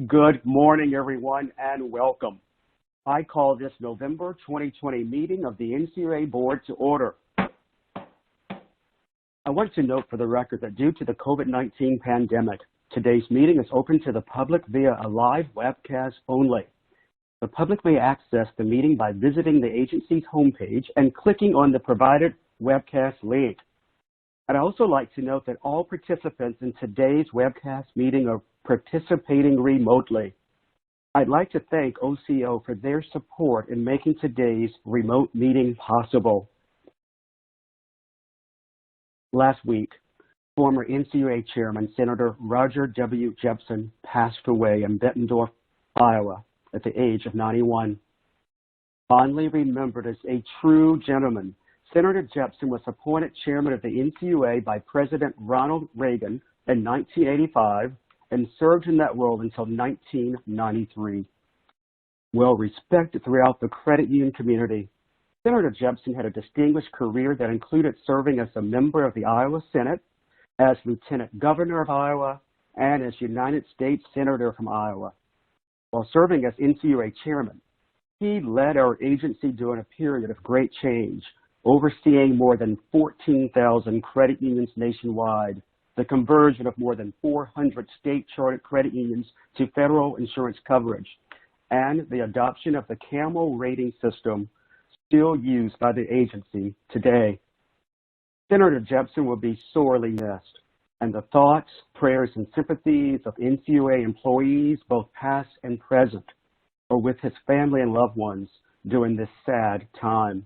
Good morning, everyone, and welcome. I call this November 2020 meeting of the Ncua Board to order. I want to note for the record that due to the COVID-19 pandemic, today's meeting is open to the public via a live webcast only. The public may access the meeting by visiting the agency's homepage and clicking on the provided webcast link. I'd also like to note that all participants in today's webcast meeting are participating remotely. I'd like to thank OCO for their support in making today's remote meeting possible. Last week, former Ncua Chairman Senator Roger W. Jepson passed away in Bettendorf, Iowa, at the age of 91. Fondly remembered as a true gentleman, Senator Jepson was appointed chairman of the Ncua by President Ronald Reagan in 1985 and served in that role until 1993. Well respected throughout the credit union community, Senator Jepson had a distinguished career that included serving as a member of the Iowa Senate, as Lieutenant Governor of Iowa, and as United States Senator from Iowa. While serving as Ncua chairman, he led our agency during a period of great change, overseeing more than 14,000 credit unions nationwide, the conversion of more than 400 state-chartered credit unions to federal insurance coverage, and the adoption of the Camel rating system still used by the agency today. Senator Jepson will be sorely missed, and the thoughts, prayers, and sympathies of Ncua employees, both past and present, are with his family and loved ones during this sad time.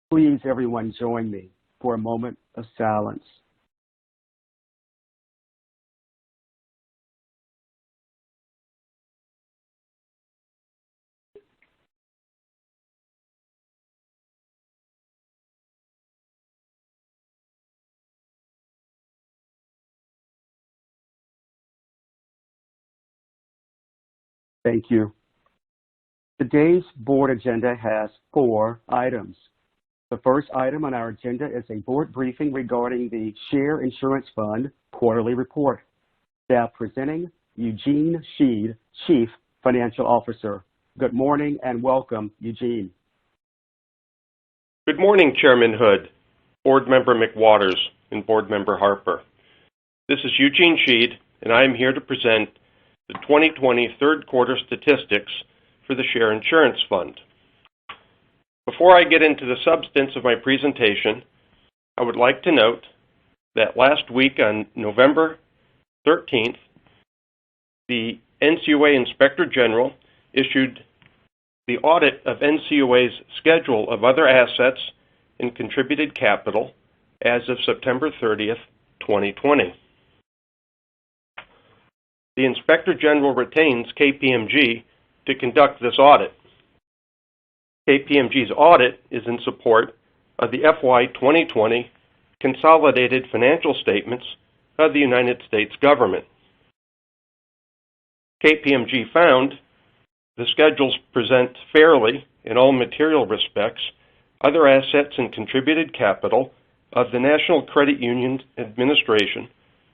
Please, everyone, join me for a moment of silence. Thank you. Today's board agenda has 4 items. The first item on our agenda is a board briefing regarding the Share Insurance Fund quarterly report. Staff presenting Eugene Sheed, Chief Financial Officer. Good morning and welcome, Eugene. Good morning, Chairman Hood, Board Member McWaters, and Board Member Harper. This is Eugene Sheed, and I am here to present the 2020 third quarter statistics for the Share Insurance Fund. Before I get into the substance of my presentation, I would like to note that last week on November 13th, the Ncua Inspector General issued the audit of Ncua's schedule of other assets and contributed capital as of September 30th, 2020. The Inspector General retains KPMG to conduct this audit. KPMG's audit is in support of the FY 2020 consolidated financial statements of the United States government. KPMG found the schedules present fairly, in all material respects, other assets and contributed capital of the National Credit Union Administration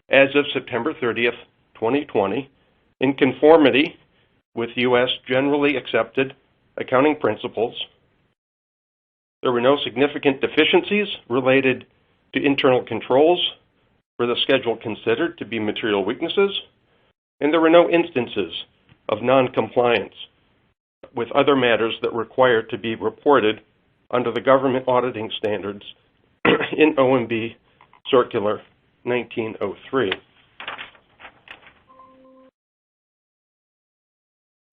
as of September 30th, 2020, in conformity with U.S. generally accepted accounting principles. There were no significant deficiencies related to internal controls for the schedule considered to be material weaknesses, and there were no instances of non-compliance with other matters that require to be reported under the government auditing standards in OMB Circular 1903.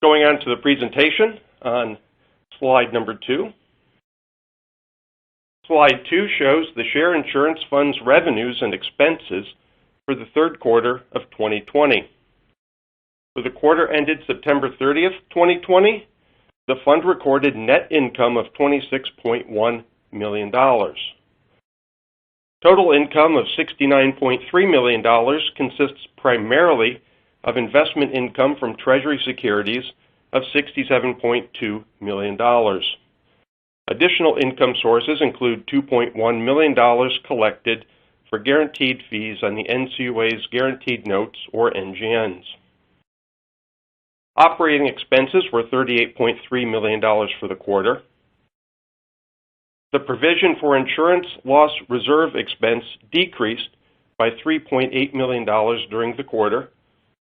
Going on to the presentation on slide number 2. Slide 2 shows the Share Insurance Fund's revenues and expenses for the third quarter of 2020. For the quarter ended September 30th, 2020, the fund recorded net income of $26.1 million. Total income of $69.3 million consists primarily of investment income from Treasury securities of $67.2 million. Additional income sources include $2.1 million collected for guaranteed fees on the Ncua's guaranteed notes, or NGNs. Operating expenses were $38.3 million for the quarter. The provision for insurance loss reserve expense decreased by $3.8 million during the quarter.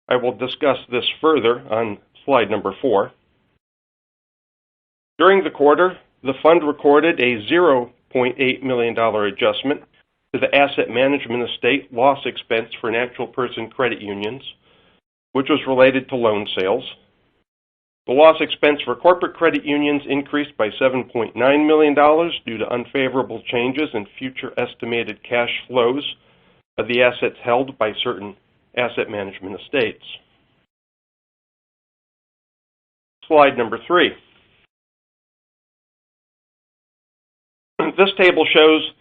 I will discuss this further on slide number 4. During the quarter, the fund recorded a $0.8 million adjustment to the asset management estate loss expense for natural person credit unions, which was related to loan sales. The loss expense for corporate credit unions increased by $7.9 million due to unfavorable changes in future estimated cash flows of the assets held by certain asset management estates. Slide number 3. This table shows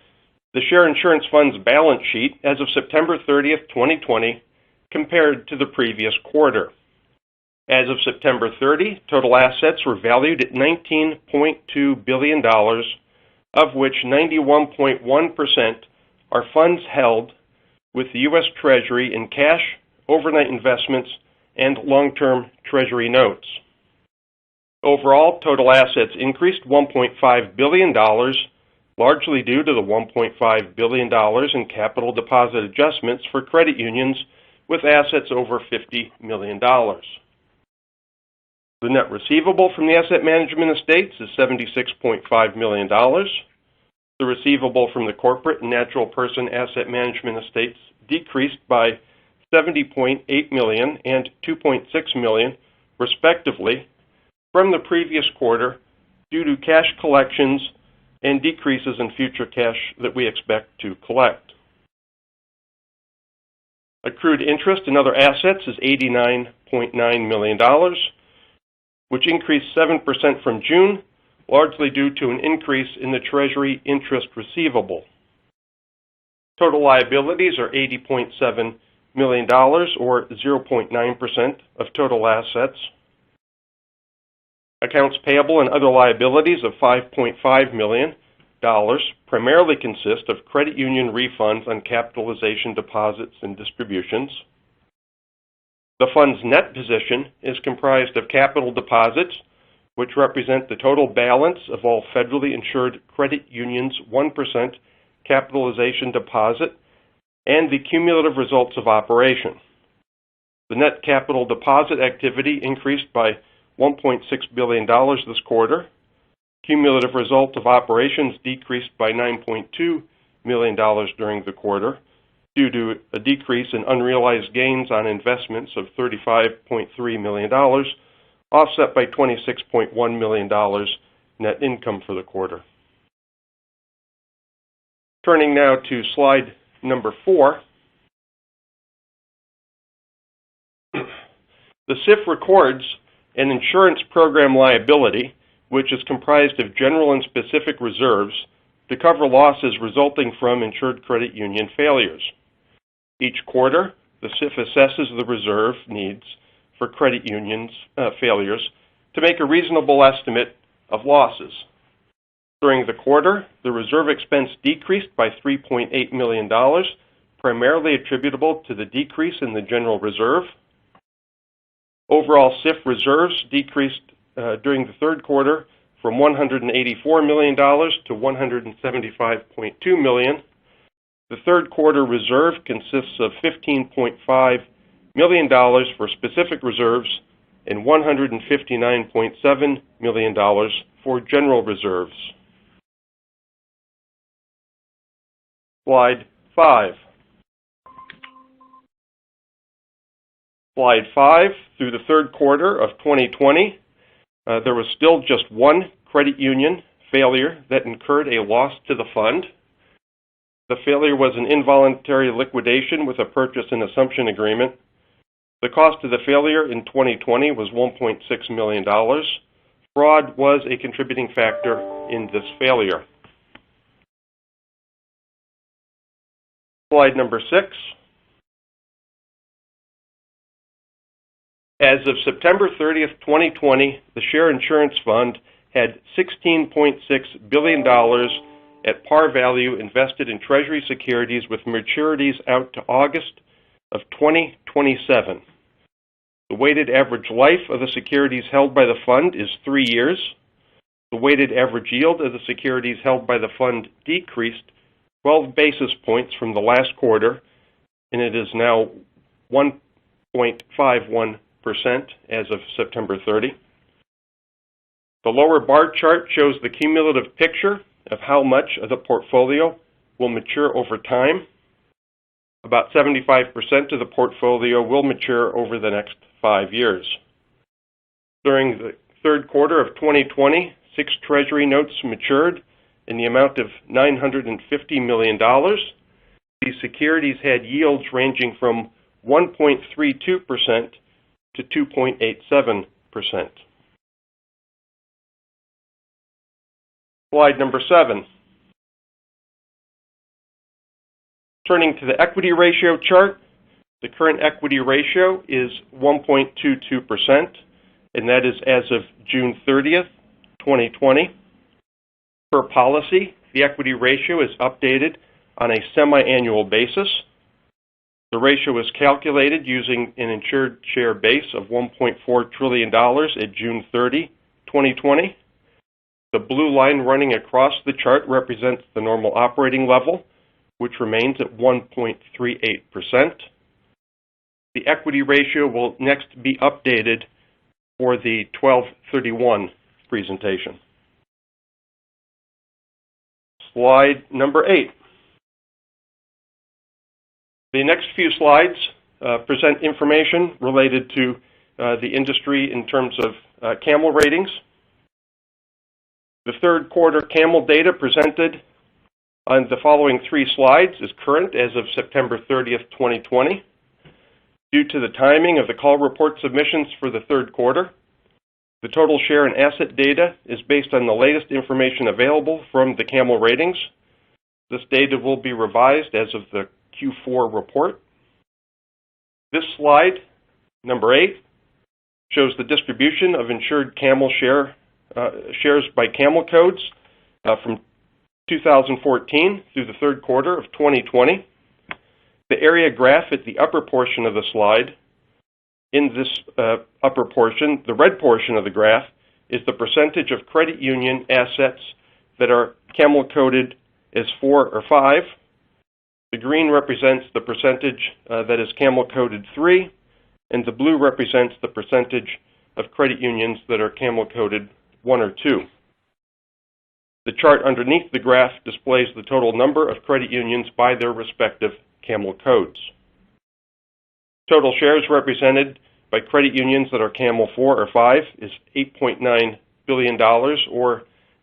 the Share Insurance Fund's balance sheet as of September 30th, 2020, compared to the previous quarter. As of September 30, total assets were valued at $19.2 billion, of which 91.1% are funds held with the U.S. Treasury in cash, overnight investments, and long-term Treasury notes. Overall, total assets increased $1.5 billion, largely due to the $1.5 billion in capital deposit adjustments for credit unions with assets over $50 million. The net receivable from the asset management estates is $76.5 million. The receivable from the corporate and natural person asset management estates decreased by $70.8 million and $2.6 million, respectively, from the previous quarter due to cash collections and decreases in future cash that we expect to collect. Accrued interest in other assets is $89.9 million, which increased 7% from June, largely due to an increase in the Treasury interest receivable. Total liabilities are $80.7 million, or 0.9% of total assets. Accounts payable and other liabilities of $5.5 million primarily consist of credit union refunds on capitalization deposits and distributions. The fund's net position is comprised of capital deposits, which represent the total balance of all federally insured credit unions' 1% capitalization deposit and the cumulative results of operation. The net capital deposit activity increased by $1.6 billion this quarter. Cumulative result of operations decreased by $9.2 million during the quarter due to a decrease in unrealized gains on investments of $35.3 million, offset by $26.1 million net income for the quarter. Turning now to slide number 4. The SIF records an insurance program liability, which is comprised of general and specific reserves to cover losses resulting from insured credit union failures. Each quarter, the SIF assesses the reserve needs for credit unions' failures to make a reasonable estimate of losses. During the quarter, the reserve expense decreased by $3.8 million, primarily attributable to the decrease in the general reserve. Overall SIF reserves decreased during the third quarter from $184 million to $175.2 million. The third quarter reserve consists of $15.5 million for specific reserves and $159.7 million for general reserves. Slide 5. Slide 5, through the third quarter of 2020, there was still just one credit union failure that incurred a loss to the fund. The failure was an involuntary liquidation with a purchase and assumption agreement. The cost of the failure in 2020 was $1.6 million. Fraud was a contributing factor in this failure. Slide number 6. As of September 30th, 2020, the Share Insurance Fund had $16.6 billion at par value invested in Treasury securities with maturities out to August of 2027. The weighted average life of the securities held by the fund is 3 years. The weighted average yield of the securities held by the fund decreased 12 basis points from the last quarter, and it is now 1.51% as of September 30. The lower bar chart shows the cumulative picture of how much of the portfolio will mature over time. About 75% of the portfolio will mature over the next 5 years. During the third quarter of 2020, 6 Treasury notes matured in the amount of $950 million. These securities had yields ranging from 1.32% to 2.87%. Slide number 7. Turning to the equity ratio chart, the current equity ratio is 1.22%, and that is as of June 30th, 2020. Per policy, the equity ratio is updated on a semi-annual basis. The ratio is calculated using an insured share base of $1.4 trillion at June 30, 2020. The blue line running across the chart represents the normal operating level, which remains at 1.38%. The equity ratio will next be updated for the 12/31 presentation. Slide number 8. The next few slides present information related to the industry in terms of Camel ratings. The third quarter Camel data presented on the following 3 slides is current as of September 30th, 2020. Due to the timing of the call report submissions for the third quarter, the total share and asset data is based on the latest information available from the Camel ratings. This data will be revised as of the Q4 report. This slide, number 8, shows the distribution of insured Camel shares by Camel codes from 2014 through the third quarter of 2020. The area graph at the upper portion of the slide. In this upper portion, the red portion of the graph is the percentage of credit union assets that are Camel coded as 4 or 5. The green represents the percentage that is Camel coded 3, and the blue represents the percentage of credit unions that are Camel coded 1 or 2. The chart underneath the graph displays the total number of credit unions by their respective Camel codes. Total shares represented by credit unions that are Camel 4 or 5 is $8.9 billion, or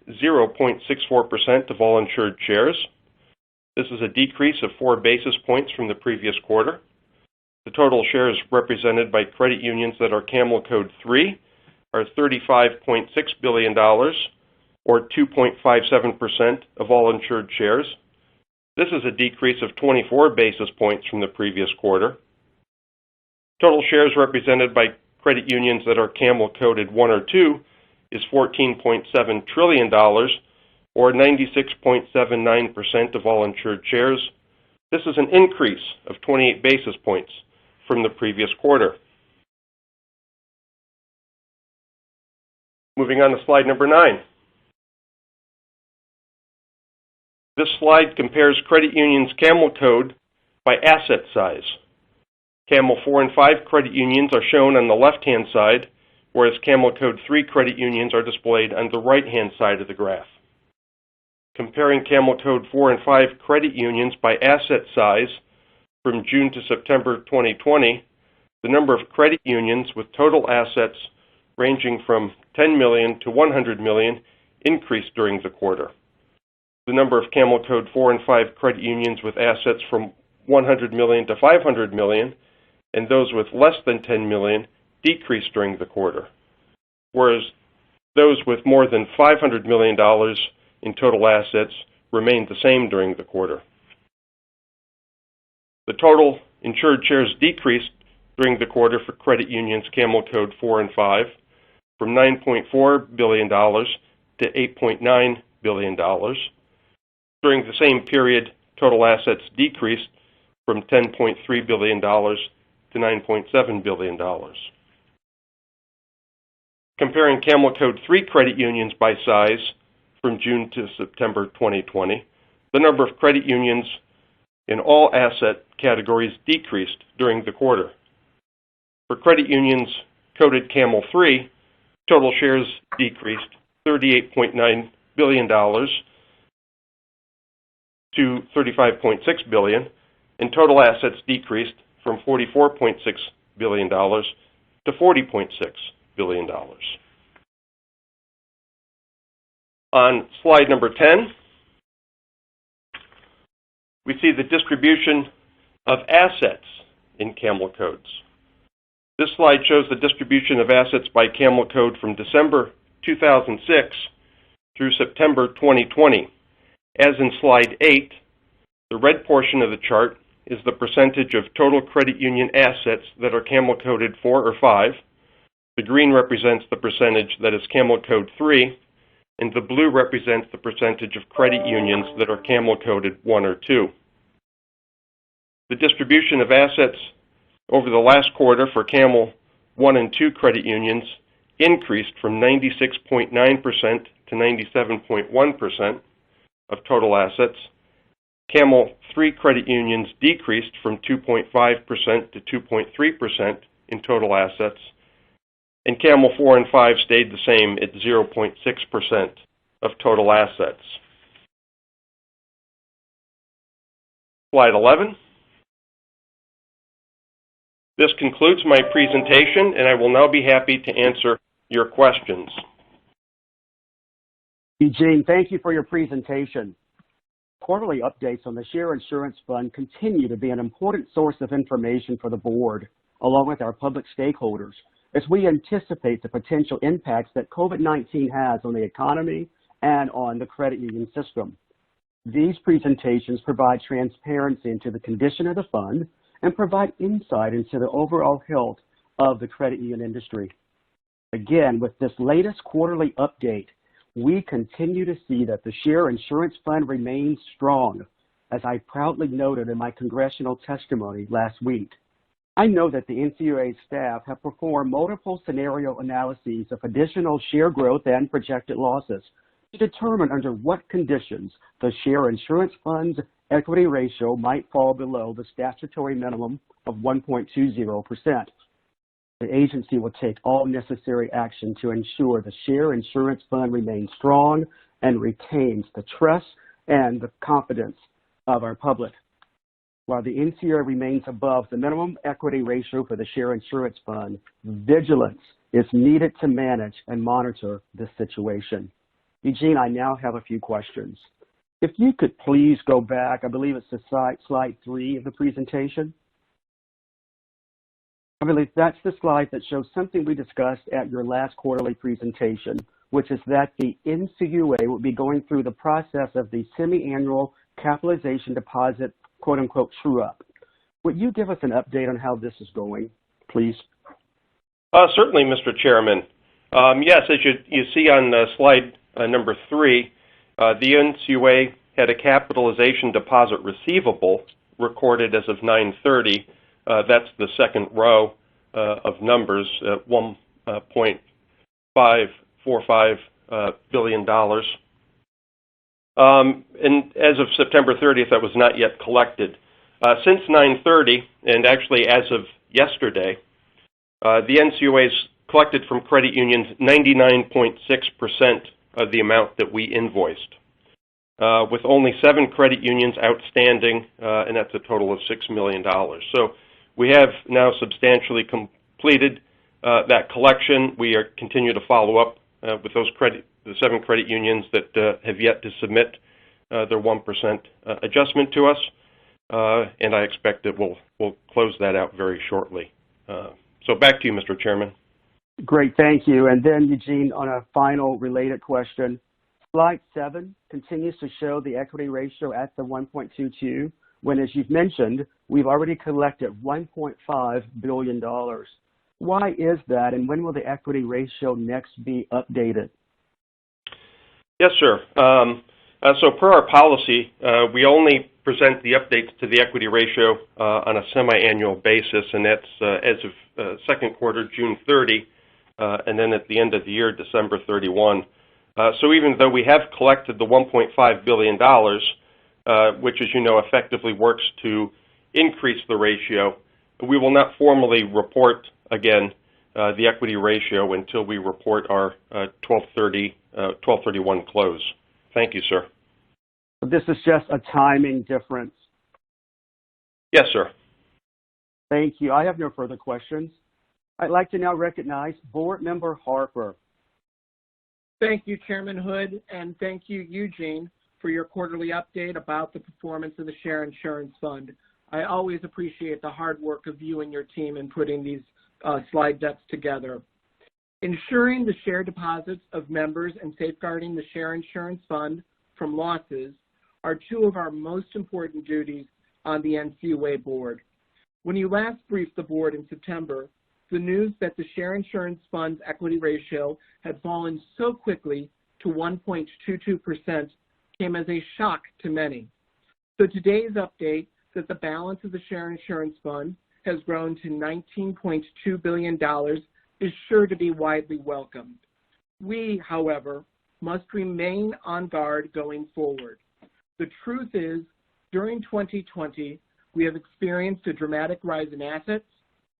0.64% of all insured shares. This is a decrease of 4 basis points from the previous quarter. The total shares represented by credit unions that are Camel code 3 are $35.6 billion, or 2.57% of all insured shares. This is a decrease of 24 basis points from the previous quarter. Total shares represented by credit unions that are Camel coded 1 or 2 is $14.7 trillion, or 96.79% of all insured shares. This is an increase of 28 basis points from the previous quarter. Moving on to slide number 9. This slide compares credit unions' Camel code by asset size. Camel 4 and 5 credit unions are shown on the left-hand side, whereas Camel code 3 credit unions are displayed on the right-hand side of the graph. Comparing Camel code 4 and 5 credit unions by asset size from June to September 2020, the number of credit unions with total assets ranging from $10 million to $100 million increased during the quarter. The number of Camel code 4 and 5 credit unions with assets from $100 million to $500 million and those with less than $10 million decreased during the quarter, whereas those with more than $500 million in total assets remained the same during the quarter. The total insured shares decreased during the quarter for credit unions Camel code 4 and 5 from $9.4 billion to $8.9 billion. During the same period, total assets decreased from $10.3 billion to $9.7 billion. Comparing Camel Code 3 credit unions by size from June to September 2020, the number of credit unions in all asset categories decreased during the quarter. For credit unions coded Camel 3, total shares decreased $38.9 billion to $35.6 billion, and total assets decreased from $44.6 billion to $40.6 billion. On slide number 10, we see the distribution of assets in Camel codes. This slide shows the distribution of assets by Camel code from December 2006 through September 2020. As in slide 8, the red portion of the chart is the percentage of total credit union assets that are Camel coded 4 or 5. The green represents the percentage that is Camel code 3, and the blue represents the percentage of credit unions that are Camel coded 1 or 2. The distribution of assets over the last quarter for Camel 1 and 2 credit unions increased from 96.9% to 97.1% of total assets. Camel 3 credit unions decreased from 2.5% to 2.3% in total assets, and Camel 4 and 5 stayed the same at 0.6% of total assets. Slide 11. This concludes my presentation, and I will now be happy to answer your questions. Eugene, thank you for your presentation. Quarterly updates on the Share Insurance Fund continue to be an important source of information for the board, along with our public stakeholders, as we anticipate the potential impacts that COVID-19 has on the economy and on the credit union system. These presentations provide transparency into the condition of the fund and provide insight into the overall health of the credit union industry. Again, with this latest quarterly update, we continue to see that the Share Insurance Fund remains strong, as I proudly noted in my congressional testimony last week. I know that the Ncua staff have performed multiple scenario analyses of additional share growth and projected losses to determine under what conditions the Share Insurance Fund's equity ratio might fall below the statutory minimum of 1.20%. The agency will take all necessary action to ensure the Share Insurance Fund remains strong and retains the trust and the confidence of our public. While the Ncua remains above the minimum equity ratio for the Share Insurance Fund, vigilance is needed to manage and monitor this situation. Eugene, I now have a few questions. If you could please go back, I believe it's to slide 3 of the presentation. I believe that's the slide that shows something we discussed at your last quarterly presentation, which is that the Ncua will be going through the process of the semi-annual capitalization deposit, quote-unquote, true-up. Would you give us an update on how this is going, please? Certainly, Mr. Chairman. Yes, as you see on slide number 3, the Ncua had a capitalization deposit receivable recorded as of 9/30. That's the second row of numbers at $1.545 billion. And as of September 30th, that was not yet collected. Since 9/30, and actually as of yesterday, the Ncua's collected from credit unions 99.6% of the amount that we invoiced, with only 7 credit unions outstanding, and that's a total of $6 million. So we have now substantially completed that collection. We continue to follow up with those the 7 credit unions that have yet to submit their 1% adjustment to us, and I expect that we'll close that out very shortly. So back to you, Mr. Chairman. Great, thank you. And then, Eugene, on a final related question, slide 7 continues to show the equity ratio at the 1.22, when, as you've mentioned, we've already collected $1.5 billion. Why is that, and when will the equity ratio next be updated? Yes, sir. So per our policy, we only present the updates to the equity ratio on a semi-annual basis, and that's as of second quarter, June 30. and then at the end of the year, December 31. So even though we have collected the $1.5 billion, which, as you know, effectively works to increase the ratio, we will not formally report again the equity ratio until we report our 12/31 close. Thank you, sir. This is just a timing difference. Yes, sir. Thank you. I have no further questions. I'd like to now recognize Board Member Harper. Thank you, Chairman Hood, and thank you, Eugene, for your quarterly update about the performance of the Share Insurance Fund. I always appreciate the hard work of you and your team in putting these slide decks together. Ensuring the share deposits of members and safeguarding the Share Insurance Fund from losses are two of our most important duties on the Ncua board. When you last briefed the board in September, the news that the Share Insurance Fund's equity ratio had fallen so quickly to 1.22% came as a shock to many. So today's update that the balance of the Share Insurance Fund has grown to $19.2 billion is sure to be widely welcomed. We, however, must remain on guard going forward. The truth is, during 2020, we have experienced a dramatic rise in assets,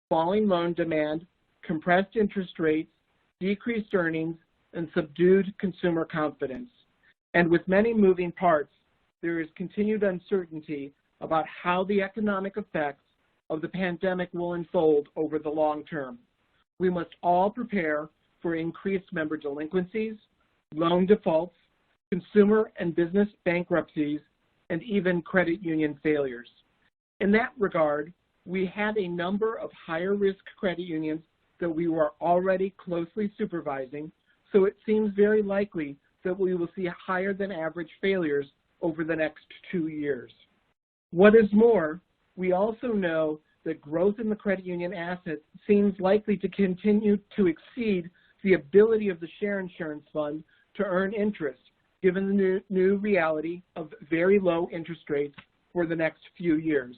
falling loan demand, compressed interest rates, decreased earnings, and subdued consumer confidence. And with many moving parts, there is continued uncertainty about how the economic effects of the pandemic will unfold over the long term. We must all prepare for increased member delinquencies, loan defaults, consumer and business bankruptcies, and even credit union failures. In that regard, we had a number of higher risk credit unions that we were already closely supervising, so it seems very likely that we will see higher than average failures over the next 2 years. What is more, we also know that growth in the credit union assets seems likely to continue to exceed the ability of the Share Insurance Fund to earn interest, given the new reality of very low interest rates for the next few years.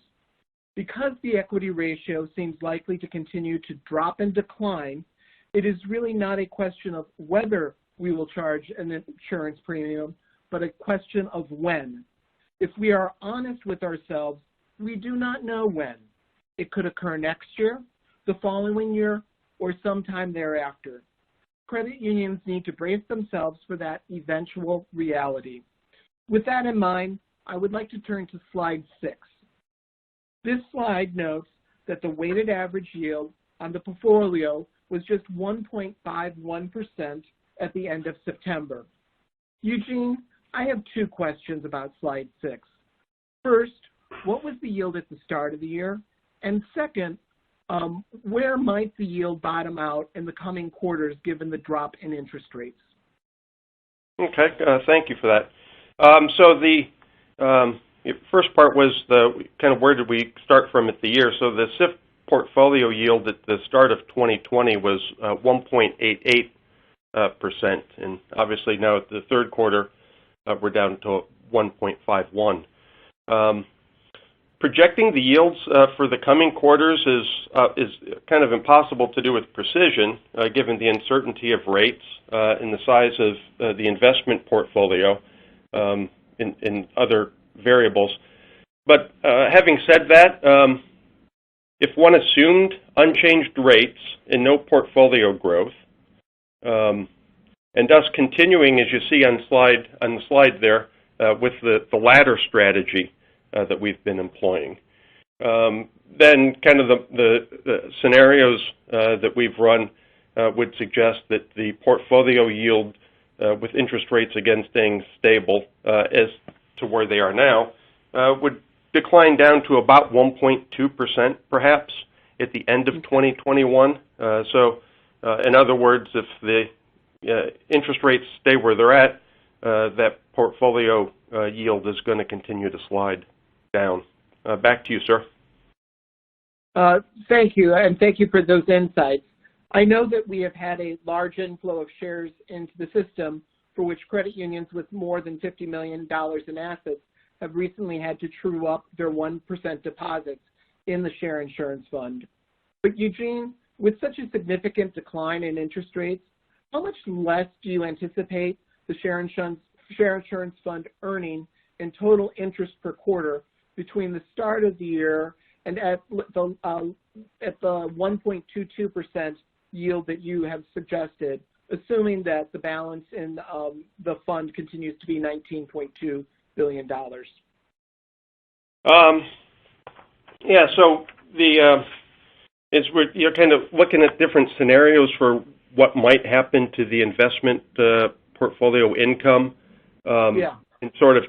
Because the equity ratio seems likely to continue to drop and decline, it is really not a question of whether we will charge an insurance premium, but a question of when. If we are honest with ourselves, we do not know when. It could occur next year, the following year, or sometime thereafter. Credit unions need to brace themselves for that eventual reality. With that in mind, I would like to turn to slide 6. This slide notes that the weighted average yield on the portfolio was just 1.51% at the end of September. Eugene, I have 2 questions about slide 6. First, what was the yield at the start of the year? And second, where might the yield bottom out in the coming quarters given the drop in interest rates? Okay, thank you for that. So the first part was the kind of where did we start from at the year. So the SIF portfolio yield at the start of 2020 was 1.88%, and obviously now at the third quarter we're down to 1.51. Projecting the yields for the coming quarters is kind of impossible to do with precision, given the uncertainty of rates and the size of the investment portfolio in other variables. But having said that, if one assumed unchanged rates and no portfolio growth, and thus continuing, as you see on the slide there, with the latter strategy that we've been employing, then kind of the scenarios that we've run would suggest that the portfolio yield with interest rates again staying stable as to where they are now would decline down to about 1.2% perhaps at the end of 2021. So in other words, if the interest rates stay where they're at, that portfolio yield is going to continue to slide down. Back to you, sir. Thank you, and thank you for those insights. I know that we have had a large inflow of shares into the system for which credit unions with more than $50 million in assets have recently had to true up their 1% deposits in the Share Insurance Fund. But Eugene, With such a significant decline in interest rates, how much less do you anticipate the share insurance fund earning in total interest per quarter between the start of the year and at the 1.22% yield that you have suggested, assuming that the balance in the fund continues to be $19.2 billion? Yeah, so you're kind of looking at different scenarios for what might happen to the investment portfolio income, and sort of,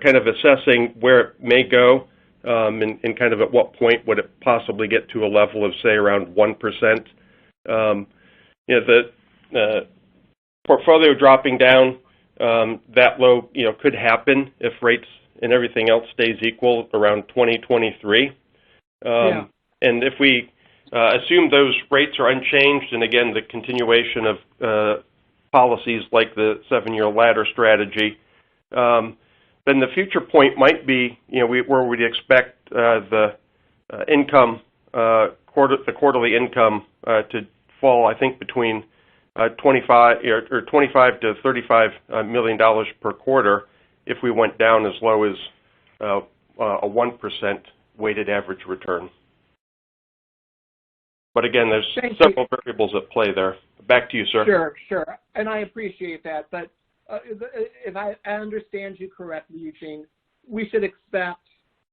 kind of assessing where it may go, and kind of at what point would it possibly get to a level of, say, around 1%. The portfolio dropping down that low, could happen if rates and everything else stays equal around 2023. And if we assume those rates are unchanged, and again, the continuation of policies like the 7-year ladder strategy, then the future point might be, where we'd expect the income, the quarterly income to fall, I think, between 25 to $35 million per quarter if we went down as low as a 1% weighted average return. But again, there's several variables at play there. Back to you, sir. Sure. And I appreciate that. But if I understand you correctly, Eugene, we should expect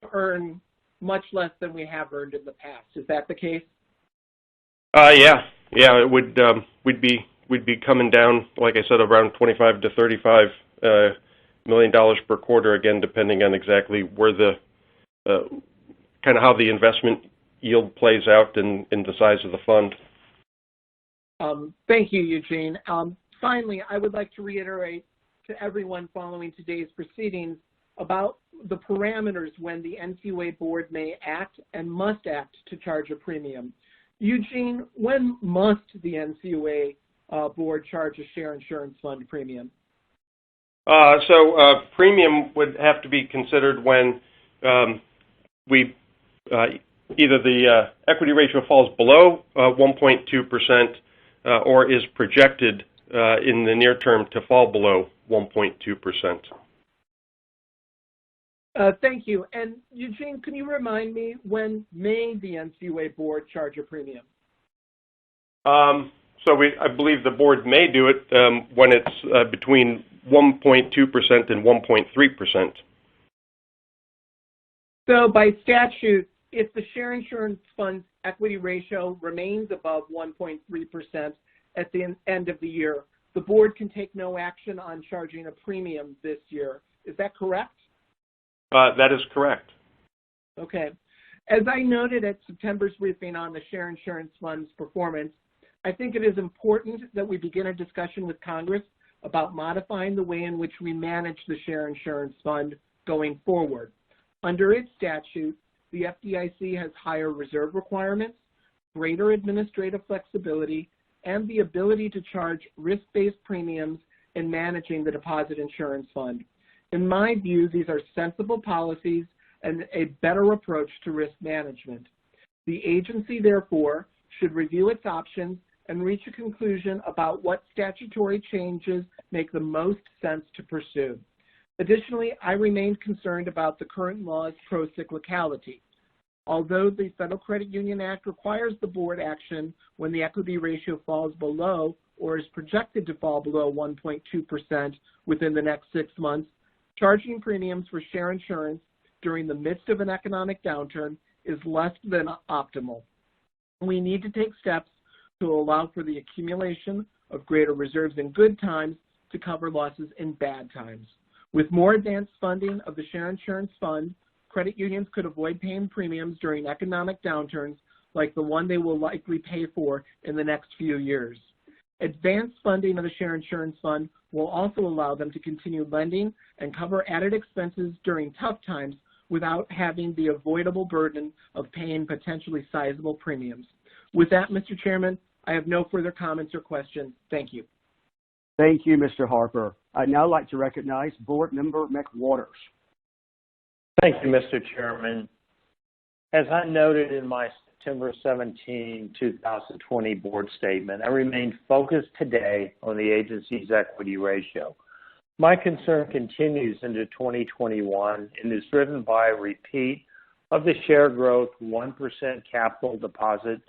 to earn much less than we have earned in the past. Is that the case? Yeah. It would. We'd be coming down, like I said, around 25 to 35 $1 million per quarter. Again, depending on exactly where the kind of how the investment yield plays out and the size of the fund. Thank you, Eugene. Finally, I would like to reiterate to everyone following today's proceedings about the parameters when the Ncua board may act and must act to charge a premium. Eugene, when must the Ncua board charge a share insurance fund premium? Premium would have to be considered when we either the equity ratio falls below 1.2% or is projected in the near term to fall below 1.2%. Thank you. And Eugene, can you remind me, when may the Ncua board charge a premium? I believe the board may do it when it's between 1.2% and 1.3%. So by statute, if the share insurance fund's equity ratio remains above 1.3% at the end of the year, the board can take no action on charging a premium this year. Is that correct? That is correct. Okay. As I noted at September's briefing on the share insurance fund's performance, I think it is important that we begin a discussion with Congress about modifying the way in which we manage the share insurance fund going forward. Under its statute, the FDIC has higher reserve requirements, greater administrative flexibility, and the ability to charge risk-based premiums in managing the deposit insurance fund. In my view, these are sensible policies and a better approach to risk management. The agency, therefore, should review its options and reach a conclusion about what statutory changes make the most sense to pursue. Additionally, I remain concerned about the current law's pro-cyclicality. Although the Federal Credit Union Act requires the board action when the equity ratio falls below or is projected to fall below 1.2% within the next 6 months, charging premiums for share insurance during the midst of an economic downturn is less than optimal. We need to take steps to allow for the accumulation of greater reserves in good times to cover losses in bad times. With more advanced funding of the share insurance fund, credit unions could avoid paying premiums during economic downturns like the one they will likely pay for in the next few years. Advanced funding of the share insurance fund will also allow them to continue lending and cover added expenses during tough times without having the avoidable burden of paying potentially sizable premiums. With that, Mr. Chairman, I have no further comments or questions. Thank you. Thank you, Mr. Harper. I'd now like to recognize Board Member McWaters. Thank you, Mr. Chairman. As I noted in my September 17, 2020 board statement, I remain focused today on the agency's equity ratio. My concern continues into 2021 and is driven by a repeat of the share growth 1% capital deposit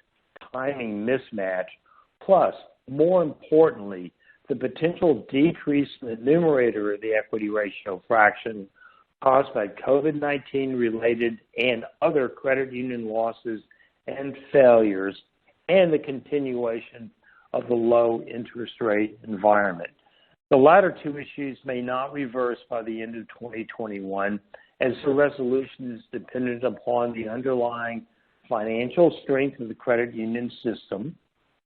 timing mismatch, plus, more importantly, the potential decrease in the numerator of the equity ratio fraction caused by COVID-19 related and other credit union losses and failures, and the continuation of the low interest rate environment. The latter two issues may not reverse by the end of 2021, as the resolution is dependent upon the underlying financial strength of the credit union system,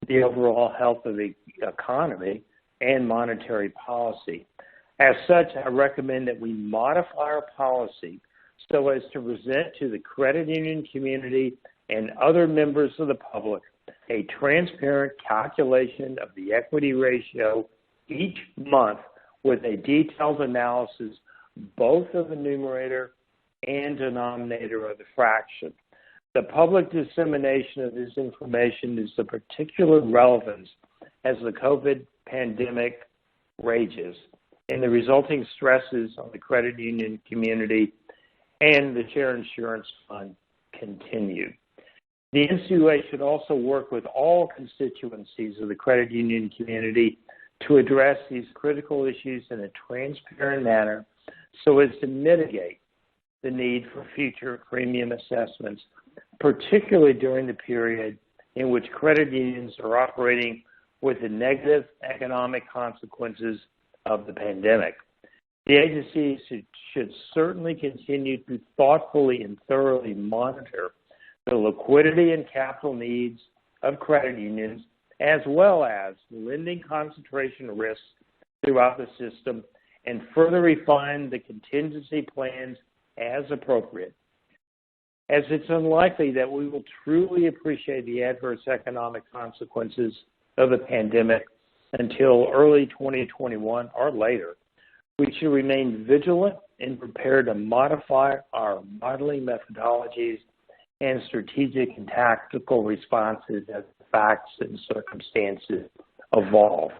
the overall health of the economy, and monetary policy. As such, I recommend that we modify our policy so as to present to the credit union community and other members of the public a transparent calculation of the equity ratio each month with a detailed analysis both of the numerator and denominator of the fraction. The public dissemination of this information is of particular relevance as the COVID pandemic rages and the resulting stresses on the credit union community and the Share Insurance Fund continue. The Ncua should also work with all constituencies of the credit union community to address these critical issues in a transparent manner so as to mitigate the need for future premium assessments, particularly during the period in which credit unions are operating with the negative economic consequences of the pandemic. The agency should certainly continue to thoughtfully and thoroughly monitor the liquidity and capital needs of credit unions, as well as lending concentration risks throughout the system, and further refine the contingency plans as appropriate. As it's unlikely that we will truly appreciate the adverse economic consequences of the pandemic until early 2021 or later, we should remain vigilant and prepared to modify our modeling methodologies and strategic and tactical responses as facts and circumstances evolve.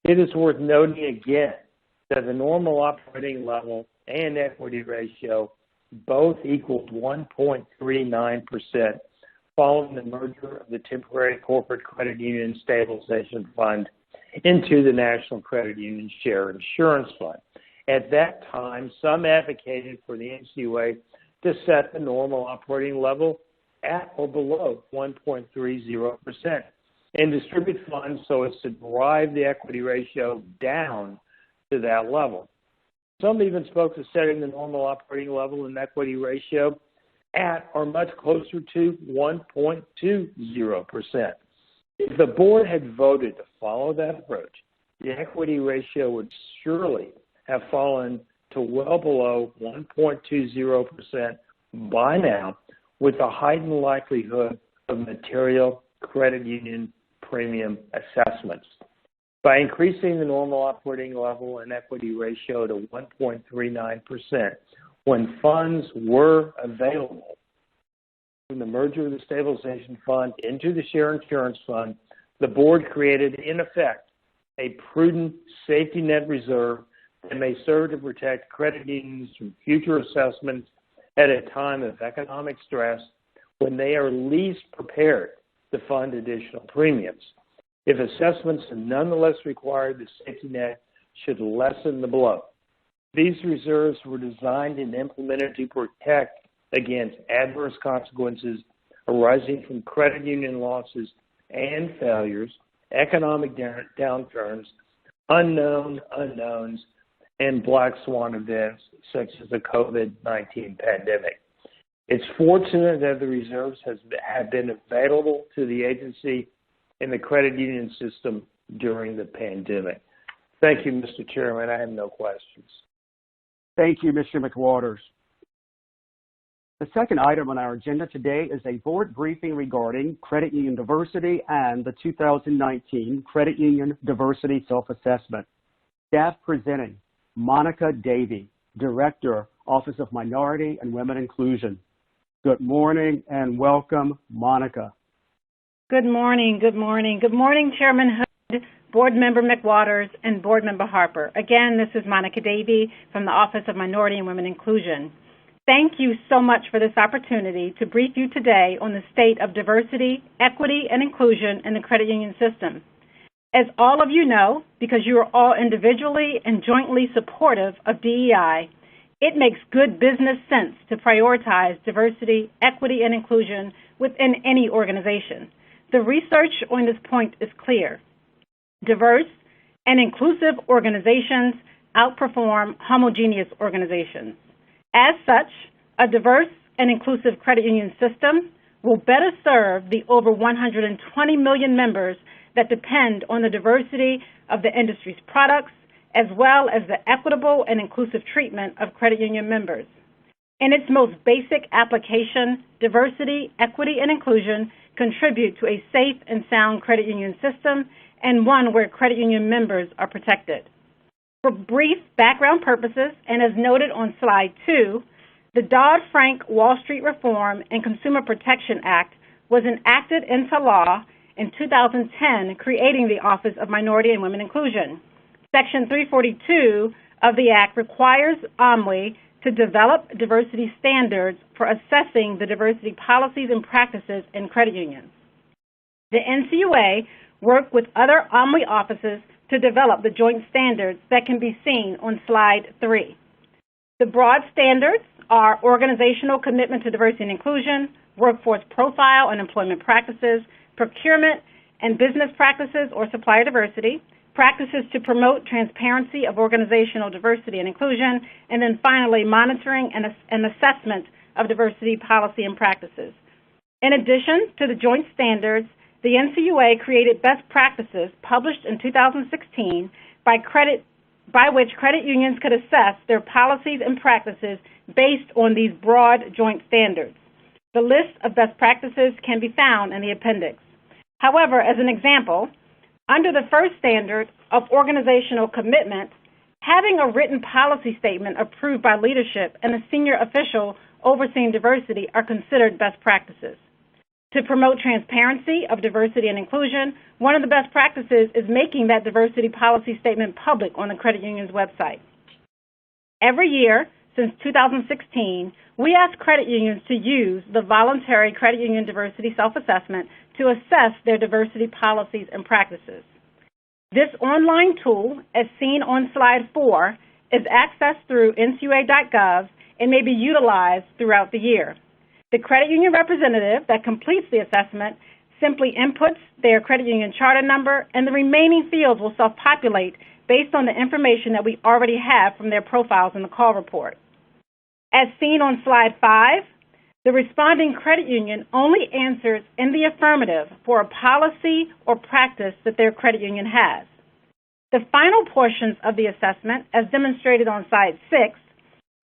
It is worth noting again that the normal operating level and equity ratio both equaled 1.39% following the merger of the temporary corporate credit union stabilization fund into the National Credit Union Share Insurance Fund. At that time, some advocated for the Ncua to set the normal operating level at or below 1.30% and distribute funds so as to drive the equity ratio down to that level. Some even spoke to setting the normal operating level and equity ratio at or much closer to 1.20%. If the board had voted to follow that approach, the equity ratio would surely have fallen to well below 1.20% by now, with a heightened likelihood of material credit union premium assessments. By increasing the normal operating level and equity ratio to 1.39% when funds were available from the merger of the stabilization fund into the Share Insurance Fund, the board created, in effect, a prudent safety net reserve that may serve to protect credit unions from future assessments at a time of economic stress when they are least prepared to fund additional premiums. If assessments are nonetheless required, the safety net should lessen the blow. These reserves were designed and implemented to protect against adverse consequences arising from credit union losses and failures, economic downturns, unknown unknowns, and black swan events such as the COVID-19 pandemic. It's fortunate that the reserves have been available to the agency and the credit union system during the pandemic. Thank you, Mr. Chairman. I have no questions. Thank you, Mr. McWaters. The second item on our agenda today is a board briefing regarding credit union diversity and the 2019 Credit Union Diversity Self-Assessment. Staff presenting, Monica Davey, Director, Office of Minority and Women Inclusion. Good morning and welcome, Monica. Good morning, good morning. Good morning, Chairman Hood, Board Member McWaters, and Board Member Harper. Again, this is Monica Davey from the Office of Minority and Women Inclusion. Thank you so much for this opportunity to brief you today on the state of diversity, equity, and inclusion in the credit union system. As all of you know, because you are all individually and jointly supportive of DEI, it makes good business sense to prioritize diversity, equity, and inclusion within any organization. The research on this point is clear. Diverse and inclusive organizations outperform homogeneous organizations. As such, a diverse and inclusive credit union system will better serve the over 120 million members that depend on the diversity of the industry's products, as well as the equitable and inclusive treatment of credit union members. In its most basic application, diversity, equity, and inclusion contribute to a safe and sound credit union system and one where credit union members are protected. For brief background purposes, and as noted on slide 2, the Dodd-Frank Wall Street Reform and Consumer Protection Act was enacted into law in 2010, creating the Office of Minority and Women Inclusion. Section 342 of the Act requires OMWI to develop diversity standards for assessing the diversity policies and practices in credit unions. The Ncua worked with other OMWI offices to develop the joint standards that can be seen on slide 3. The broad standards are organizational commitment to diversity and inclusion, workforce profile and employment practices, procurement and business practices or supplier diversity, practices to promote transparency of organizational diversity and inclusion, and then finally, monitoring and assessment of diversity policy and practices. In addition to the joint standards, the Ncua created best practices published in 2016 by which credit unions could assess their policies and practices based on these broad joint standards. The list of best practices can be found in the appendix. However, as an example, under the first standard of organizational commitment, having a written policy statement approved by leadership and a senior official overseeing diversity are considered best practices. To promote transparency of diversity and inclusion, one of the best practices is making that diversity policy statement public on the credit union's website. Every year since 2016, we ask credit unions to use the voluntary credit union diversity self-assessment to assess their diversity policies and practices. This online tool, as seen on slide 4, is accessed through ncua.gov and may be utilized throughout the year. The credit union representative that completes the assessment simply inputs their credit union charter number, and the remaining fields will self-populate based on the information that we already have from their profiles in the call report. As seen on slide 5, the responding credit union only answers in the affirmative for a policy or practice that their credit union has. The final portions of the assessment, as demonstrated on slide 6,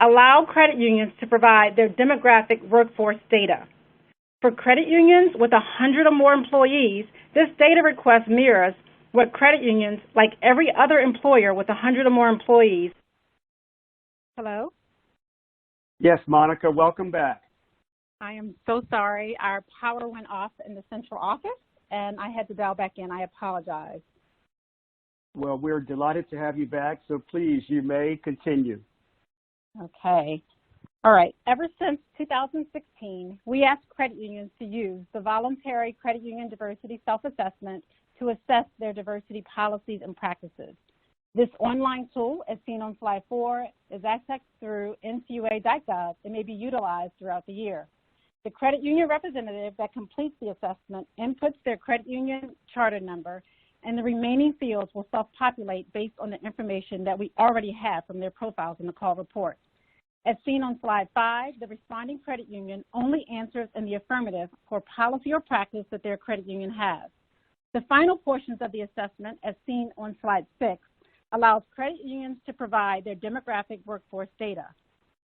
allow credit unions to provide their demographic workforce data. For credit unions with 100 or more employees, this data request mirrors what credit unions, like every other employer with 100 or more employees. Hello? Yes, Monica, welcome back. I am so sorry. Our power went off in the central office, and I had to dial back in. I apologize. Well, we're delighted to have you back, so please, you may continue. Okay. All right. Ever since 2016, we asked credit unions to use the voluntary credit union diversity self-assessment to assess their diversity policies and practices. This online tool, as seen on slide 4, is accessed through ncua.gov and may be utilized throughout the year. The credit union representative that completes the assessment inputs their credit union charter number, and the remaining fields will self-populate based on the information that we already have from their profiles in the call report. As seen on slide 5, the responding credit union only answers in the affirmative for policy or practice that their credit union has. The final portions of the assessment, as seen on slide 6, allows credit unions to provide their demographic workforce data.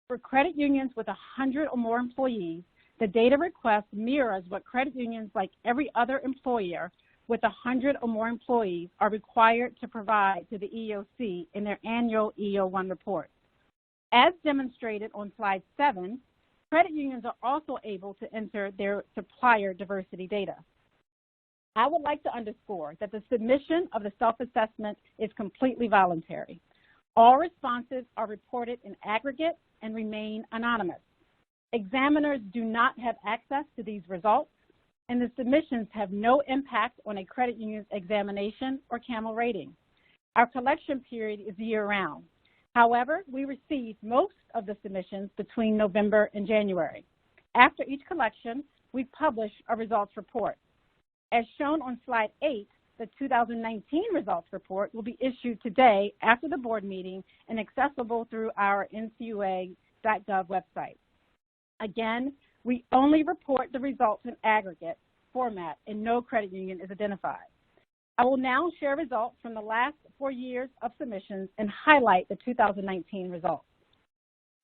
For credit unions with 100 or more employees, the data request mirrors what credit unions, like every other employer with 100 or more employees, are required to provide to the EEOC in their annual EEO-1 report. As demonstrated on slide 7, Credit unions are also able to enter their supplier diversity data. I would like to underscore that the submission of the self-assessment is completely voluntary. All responses are reported in aggregate and remain anonymous. Examiners do not have access to these results, and the submissions have no impact on a credit union's examination or Camel rating. Our collection period is year-round. However, we receive most of the submissions between November and January. After each collection, we publish a results report. As shown on slide 8, the 2019 results report will be issued today after the board meeting and accessible through our Ncua.gov website. Again, we only report the results in aggregate format and no credit union is identified. I will now share results from the last 4 years of submissions and highlight the 2019 results.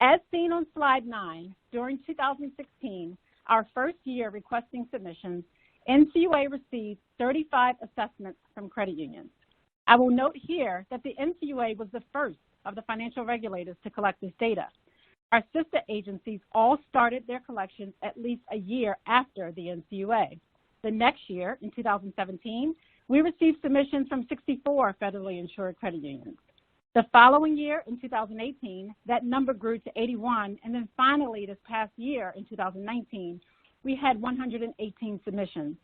As seen on slide 9, during 2016, our first year requesting submissions, Ncua received 35 assessments from credit unions. I will note here that the Ncua was the first of the financial regulators to collect this data. Our sister agencies all started their collections at least a year after the Ncua. The next year, in 2017, we received submissions from 64 federally insured credit unions. The following year, in 2018, that number grew to 81, and then finally this past year, in 2019, we had 118 submissions.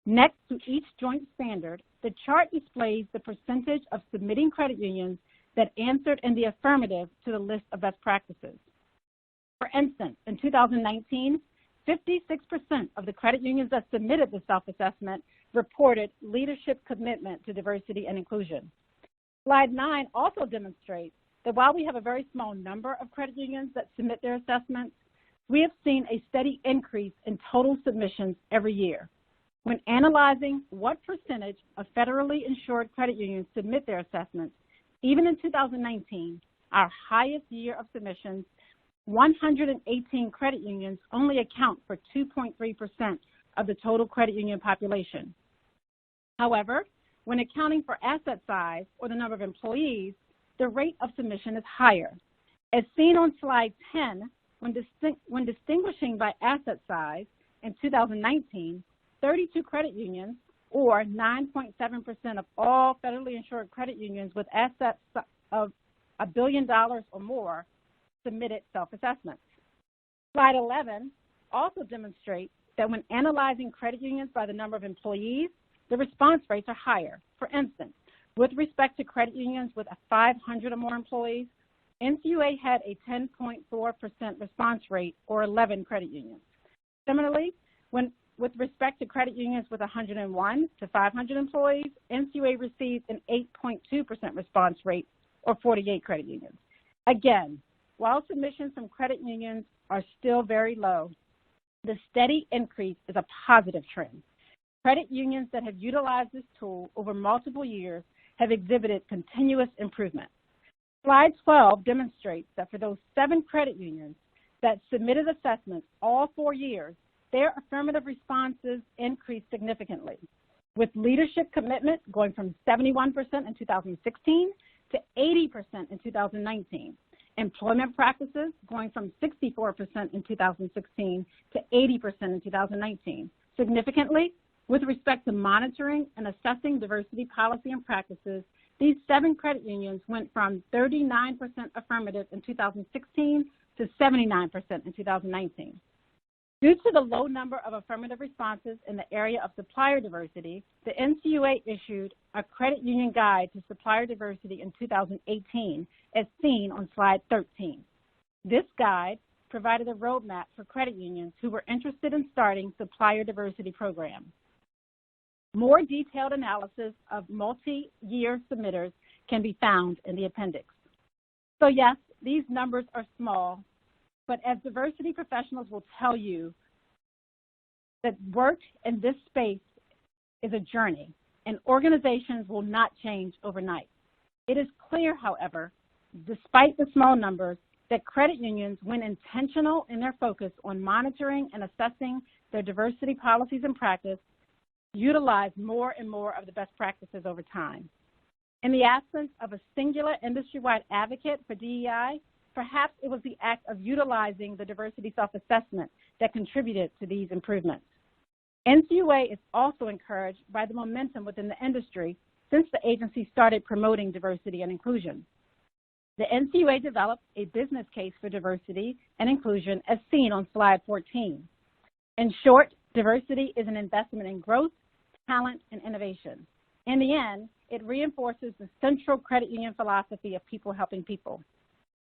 Next to each joint standard, the chart displays the percentage of submitting credit unions that answered in the affirmative to the list of best practices. For instance, in 2019, 56% of the credit unions that submitted the self-assessment reported leadership commitment to diversity and inclusion. Slide 9 also demonstrates that while we have a very small number of credit unions that submit their assessments, we have seen a steady increase in total submissions every year. When analyzing what percentage of federally insured credit unions submit their assessments, even in 2019, our highest year of submissions, 118 credit unions only account for 2.3% of the total credit union population. However, when accounting for asset size or the number of employees, the rate of submission is higher. As seen on slide 10, when distinguishing by asset size, in 2019, 32 credit unions, or 9.7% of all federally insured credit unions with assets of $1 billion or more, submitted self-assessments. Slide 11 also demonstrates that when analyzing credit unions by the number of employees, the response rates are higher. For instance, with respect to credit unions with 500 or more employees, Ncua had a 10.4% response rate, or 11 credit unions. Similarly, with respect to credit unions with 101 to 500 employees, Ncua received an 8.2% response rate, or 48 credit unions. Again, while submissions from credit unions are still very low, the steady increase is a positive trend. Credit unions that have utilized this tool over multiple years have exhibited continuous improvement. Slide 12 demonstrates that for those 7 credit unions that submitted assessments all 4 years, their affirmative responses increased significantly, with leadership commitment going from 71% in 2016 to 80% in 2019. Employment practices going from 64% in 2016 to 80% in 2019. Significantly, with respect to monitoring and assessing diversity policy and practices, these 7 credit unions went from 39% affirmative in 2016 to 79% in 2019. Due to the low number of affirmative responses in the area of supplier diversity, the Ncua issued a credit union guide to supplier diversity in 2018, as seen on slide 13. This guide provided a roadmap for credit unions who were interested in starting supplier diversity programs. More detailed analysis of multi-year submitters can be found in the appendix. So yes, these numbers are small, but as diversity professionals will tell you, that work in this space is a journey, and organizations will not change overnight. It is clear, however, despite the small numbers, that credit unions, when intentional in their focus on monitoring and assessing their diversity policies and practice, utilize more and more of the best practices over time. In the absence of a singular industry-wide advocate for DEI, perhaps it was the act of utilizing the diversity self-assessment that contributed to these improvements. Ncua is also encouraged by the momentum within the industry since the agency started promoting diversity and inclusion. The Ncua developed a business case for diversity and inclusion as seen on slide 14. In short, diversity is an investment in growth, talent, and innovation. In the end, it reinforces the central credit union philosophy of people helping people.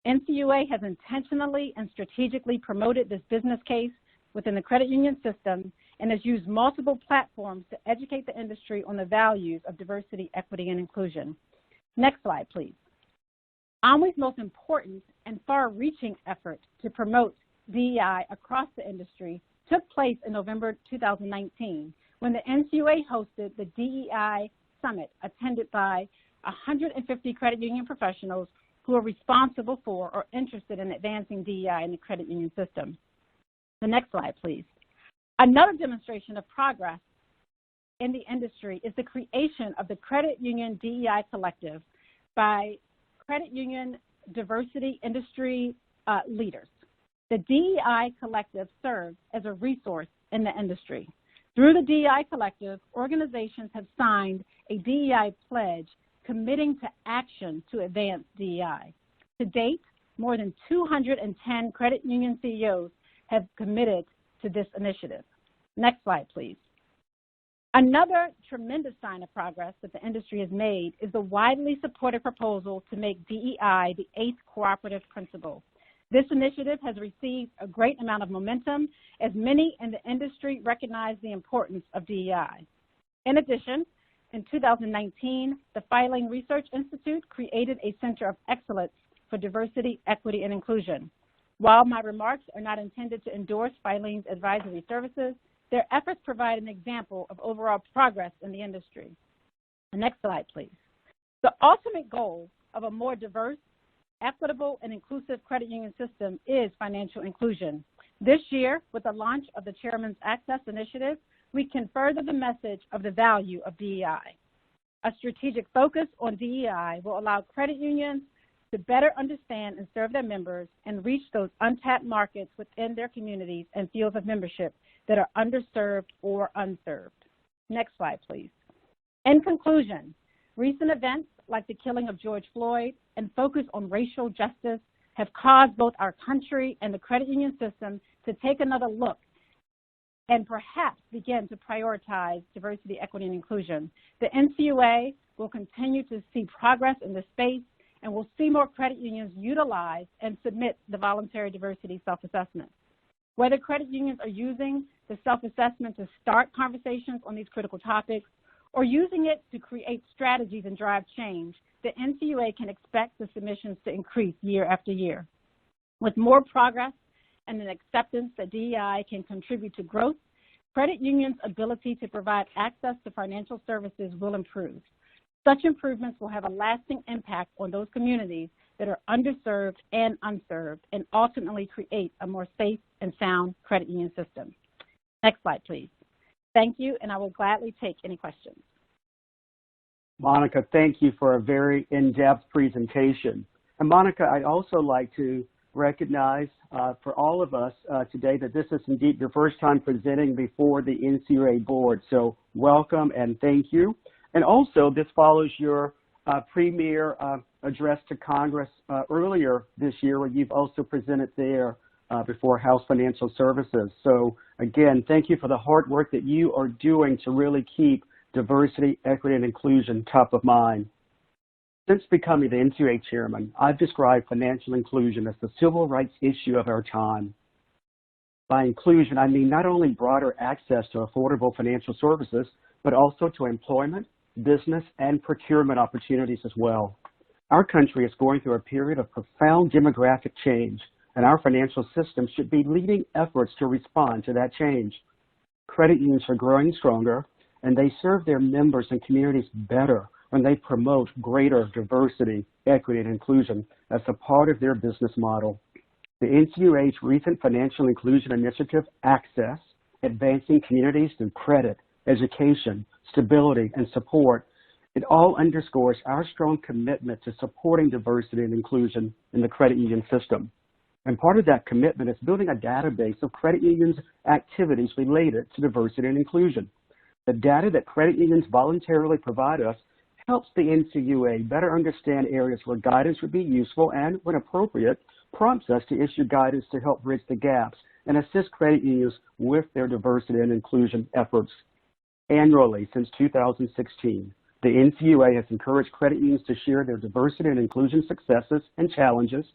Ncua has intentionally and strategically promoted this business case within the credit union system and has used multiple platforms to educate the industry on the values of diversity, equity, and inclusion. Next slide, please. UNWI's most important and far-reaching effort to promote DEI across the industry took place in November 2019 when the Ncua hosted the DEI Summit attended by 150 credit union professionals who are responsible for or interested in advancing DEI in the credit union system. The next slide, please. Another demonstration of progress in the industry is the creation of the Credit Union DEI Collective by credit union diversity industry leaders. The DEI Collective serves as a resource in the industry. Through the DEI Collective, organizations have signed a DEI pledge committing to action to advance DEI. To date, more than 210 credit union CEOs have committed to this initiative. Next slide, please. Another tremendous sign of progress that the industry has made is the widely supported proposal to make DEI the 8th cooperative principle. This initiative has received a great amount of momentum as many in the industry recognize the importance of DEI. In addition, in 2019, the Filing Research Institute created a Center of Excellence for Diversity, Equity, and Inclusion. While my remarks are not intended to endorse Filing's advisory services, their efforts provide an example of overall progress in the industry. The next slide, please. The ultimate goal of a more diverse, equitable, and inclusive credit union system is financial inclusion. This year, with the launch of the Chairman's Access Initiative, we can further the message of the value of DEI. A strategic focus on DEI will allow credit unions to better understand and serve their members and reach those untapped markets within their communities and fields of membership that are underserved or unserved. Next slide, please. In conclusion, recent events like the killing of George Floyd and focus on racial justice have caused both our country and the credit union system to take another look and perhaps begin to prioritize diversity, equity, and inclusion. The Ncua will continue to see progress in this space and will see more credit unions utilize and submit the voluntary diversity self-assessment. Whether credit unions are using the self-assessment to start conversations on these critical topics or using it to create strategies and drive change, the Ncua can expect the submissions to increase year after year. With more progress and an acceptance that DEI can contribute to growth, credit unions' ability to provide access to financial services will improve. Such improvements will have a lasting impact on those communities that are underserved and unserved and ultimately create a more safe and sound credit union system. Next slide, please. Thank you, and I will gladly take any questions. Monica, thank you for a very in-depth presentation. And Monica, I'd also like to recognize for all of us today that this is indeed your first time presenting before the Ncua board. So welcome and thank you. And also, this follows your premier address to Congress earlier this year, where you've also presented there before House Financial Services. So again, thank you for the hard work that you are doing to really keep diversity, equity, and inclusion top of mind. Since becoming the Ncua chairman, I've described financial inclusion as the civil rights issue of our time. By inclusion, I mean not only broader access to affordable financial services, but also to employment, business, and procurement opportunities as well. Our country is going through a period of profound demographic change, and our financial system should be leading efforts to respond to that change. Credit unions are growing stronger, and they serve their members and communities better when they promote greater diversity, equity, and inclusion as a part of their business model. The Ncua's recent financial inclusion initiative, Access, Advancing Communities Through Credit, Education, Stability, and Support, It all underscores our strong commitment to supporting diversity and inclusion in the credit union system. And part of that commitment is building a database of credit unions' activities related to diversity and inclusion. The data that credit unions voluntarily provide us helps the NCUA better understand areas where guidance would be useful and, when appropriate, prompts us to issue guidance to help bridge the gaps and assist credit unions with their diversity and inclusion efforts. Annually, since 2016, the NCUA has encouraged credit unions to share their diversity and inclusion successes and challenges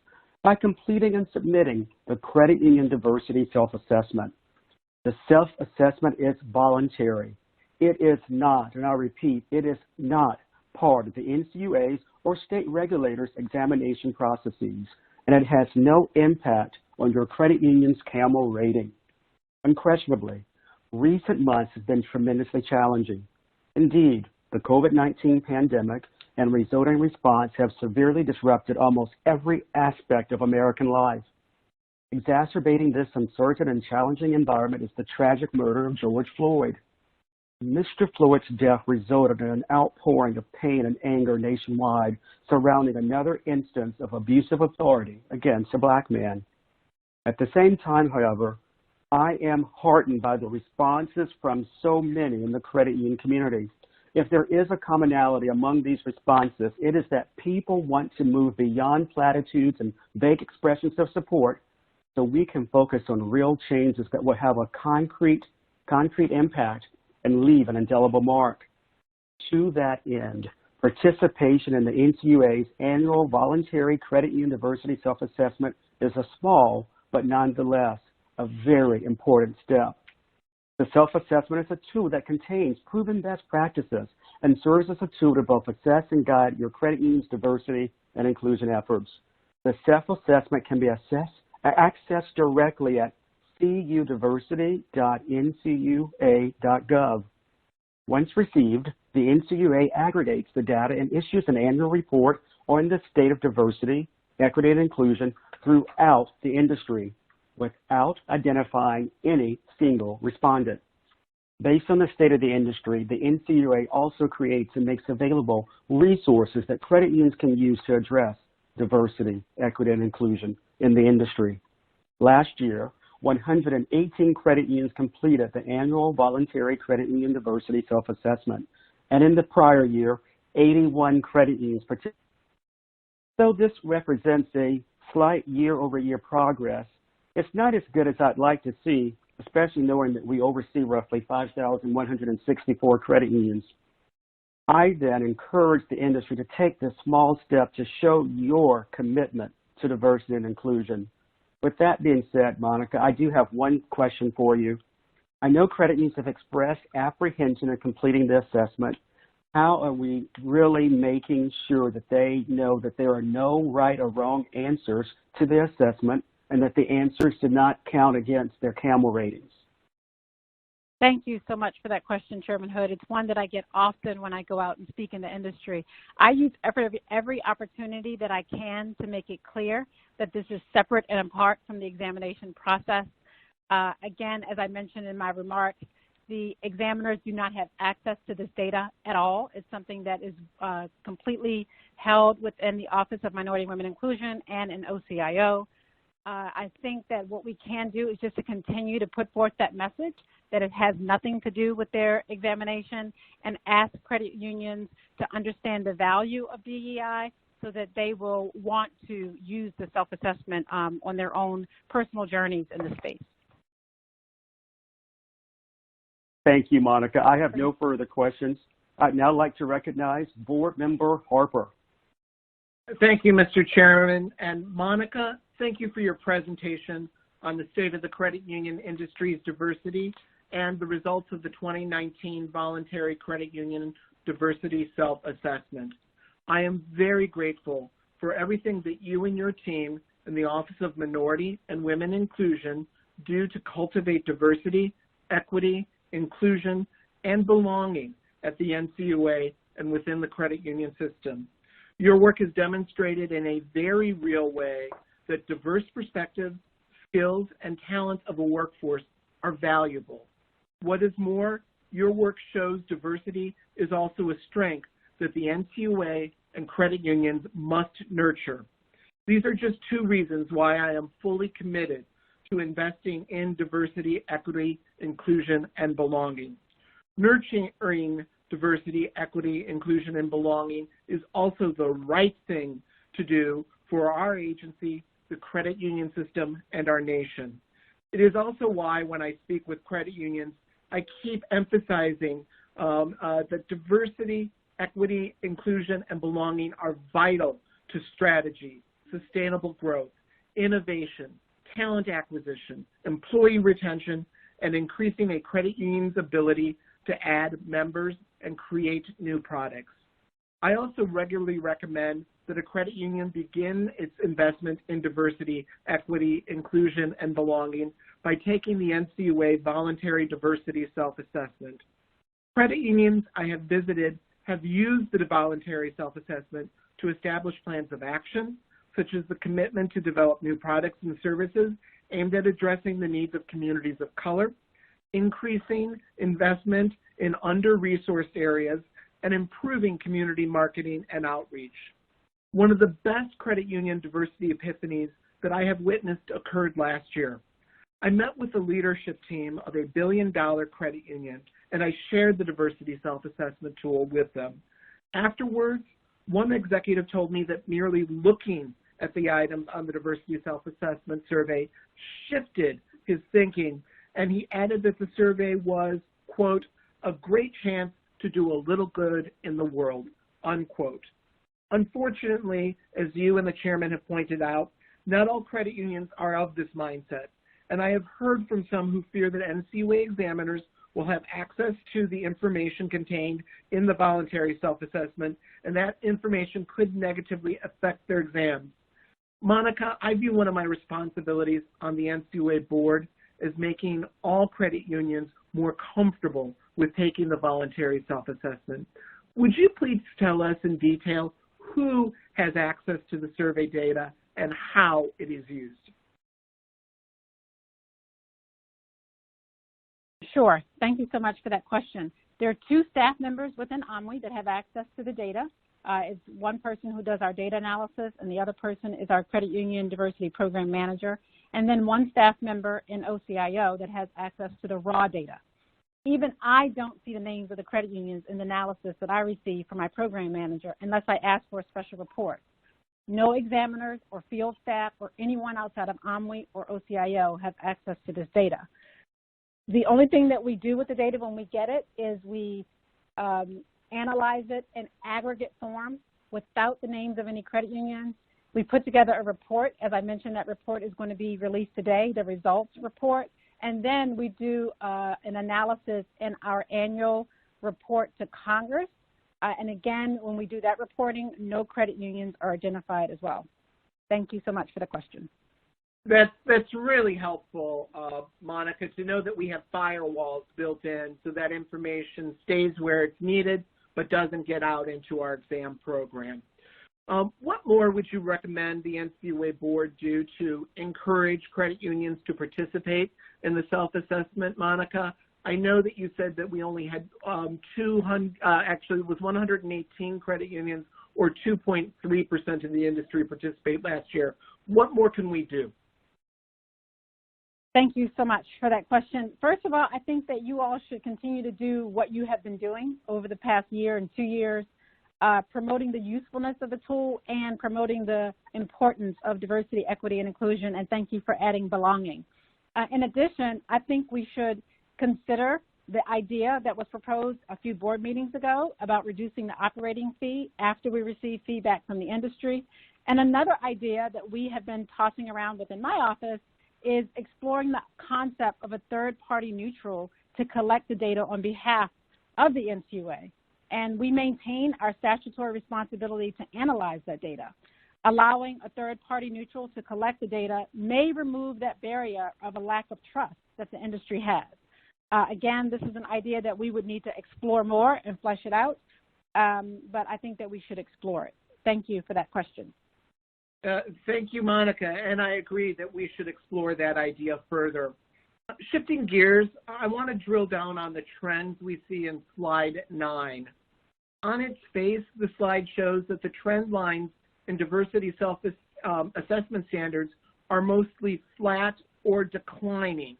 by completing and submitting the Credit Union Diversity Self-Assessment. The self-assessment is voluntary. It is not, and I repeat, it is not part of the NCUA's or state regulators' examination processes, and it has no impact on your credit union's Camel rating. Unquestionably, recent months have been tremendously challenging. Indeed, the COVID-19 pandemic and resulting response have severely disrupted almost every aspect of American life. Exacerbating this uncertain and challenging environment is the tragic murder of George Floyd. Mr. Floyd's death resulted in an outpouring of pain and anger nationwide surrounding another instance of abusive authority against a Black man. At the same time, however, I am heartened by the responses from so many in the credit union community. If there is a commonality among these responses, it is that people want to move beyond platitudes and vague expressions of support so we can focus on real changes that will have a concrete impact and leave an indelible mark. To that end, participation in the NCUA's annual voluntary credit union diversity self-assessment is a small, but nonetheless, a very important step. The self-assessment is a tool that contains proven best practices and serves as a tool to both assess and guide your credit union's diversity and inclusion efforts. The self-assessment can be accessed directly at cudiversity.ncua.gov. Once received, the NCUA aggregates the data and issues an annual report on the state of diversity, equity, and inclusion throughout the industry, without identifying any single respondent. Based on the state of the industry, the NCUA also creates and makes available resources that credit unions can use to address diversity, equity, and inclusion in the industry. Last year, 118 credit unions completed the annual voluntary credit union diversity self-assessment, and in the prior year, 81 credit unions participated. Though this represents a slight year-over-year progress, it's not as good as I'd like to see, especially knowing that we oversee roughly 5,164 credit unions. I then encourage the industry to take this small step to show your commitment to diversity and inclusion. With that being said, Monica, I do have one question for you. I know credit unions have expressed apprehension in completing the assessment. How are we really making sure that they know that there are no right or wrong answers to the assessment and that the answers did not count against their Camel ratings? Thank you so much for that question, Chairman Hood. It's one that I get often when I go out and speak in the industry. I use every opportunity that I can to make it clear that this is separate and apart from the examination process. Again, as I mentioned in my remarks, the examiners do not have access to this data at all. It's something that is completely held within the Office of Minority and Women Inclusion and in OCIO. I think that what we can do is just to continue to put forth that message that it has nothing to do with their examination and ask credit unions to understand the value of DEI so that they will want to use the self-assessment on their own personal journeys in the space. Thank you, Monica. I have no further questions. I'd now like to recognize Board Member Harper. Thank you, Mr. Chairman. And Monica, thank you for your presentation on the state of the credit union industry's diversity and the results of the 2019 Voluntary Credit Union Diversity Self-Assessment. I am very grateful for everything that you and your team in the Office of Minority and Women Inclusion do to cultivate diversity, equity, inclusion, and belonging at the NCUA and within the credit union system. Your work has demonstrated in a very real way that diverse perspectives, skills, and talents of a workforce are valuable. What is more, your work shows diversity is also a strength that the NCUA and credit unions must nurture. These are just two reasons why I am fully committed to investing in diversity, equity, inclusion, and belonging. Nurturing diversity, equity, inclusion, and belonging is also the right thing to do for our agency, the credit union system, and our nation. It is also why when I speak with credit unions, I keep emphasizing that diversity, equity, inclusion, and belonging are vital to strategy, sustainable growth, innovation, talent acquisition, employee retention, and increasing a credit union's ability to add members and create new products. I also regularly recommend that a credit union begin its investment in diversity, equity, inclusion, and belonging by taking the NCUA Voluntary Diversity Self-Assessment. Credit unions I have visited have used the voluntary self-assessment to establish plans of action, such as the commitment to develop new products and services aimed at addressing the needs of communities of color, increasing investment in under-resourced areas, and improving community marketing and outreach. One of the best credit union diversity epiphanies that I have witnessed occurred last year. I met with the leadership team of a billion-dollar credit union, and I shared the diversity self-assessment tool with them. Afterwards, one executive told me that merely looking at the items on the diversity self-assessment survey shifted his thinking, and he added that the survey was, quote, a great chance to do a little good in the world, unquote. Unfortunately, as you and the chairman have pointed out, not all credit unions are of this mindset, and I have heard from some who fear that NCUA examiners will have access to the information contained in the voluntary self-assessment, and that information could negatively affect their exams. Monica, I view one of my responsibilities on the NCUA board as making all credit unions more comfortable with taking the voluntary self-assessment. Would you please tell us in detail who has access to the survey data and how it is used? Sure. Thank you so much for that question. There are two staff members within OMWI that have access to the data. It's one person who does our data analysis, and the other person is our credit union diversity program manager, and then one staff member in OCIO that has access to the raw data. Even I don't see the names of the credit unions in the analysis that I receive from my program manager unless I ask for a special report. No examiners or field staff or anyone outside of OMWI or OCIO have access to this data. The only thing that we do with the data when we get it is we analyze it in aggregate form without the names of any credit unions. We put together a report. As I mentioned, that report is going to be released today, the results report. And then we do an analysis in our annual report to Congress. And again, when we do that reporting, no credit unions are identified as well. Thank you so much for the question. That's really helpful, Monica, to know that we have firewalls built in so that information stays where it's needed but doesn't get out into our exam program. What more would you recommend the NCUA board do to encourage credit unions to participate in the self-assessment, Monica? I know that you said that we only had 118 credit unions, or 2.3% of the industry participate last year. What more can we do? Thank you so much for that question. First of all, I think that you all should continue to do what you have been doing over the past year and 2 years, promoting the usefulness of the tool and promoting the importance of diversity, equity, and inclusion, and thank you for adding belonging. In addition, I think we should consider the idea that was proposed a few board meetings ago about reducing the operating fee after we receive feedback from the industry. And another idea that we have been tossing around within my office is exploring the concept of a third-party neutral to collect the data on behalf of the NCUA. And we maintain our statutory responsibility to analyze that data. Allowing a third-party neutral to collect the data may remove that barrier of a lack of trust that the industry has. Again, this is an idea that we would need to explore more and flesh it out, but I think that we should explore it. Thank you for that question. Thank you, Monica, and I agree that we should explore that idea further. Shifting gears, I want to drill down on the trends we see in slide 9. On its face, the slide shows that the trend lines in diversity self-assessment standards are mostly flat or declining.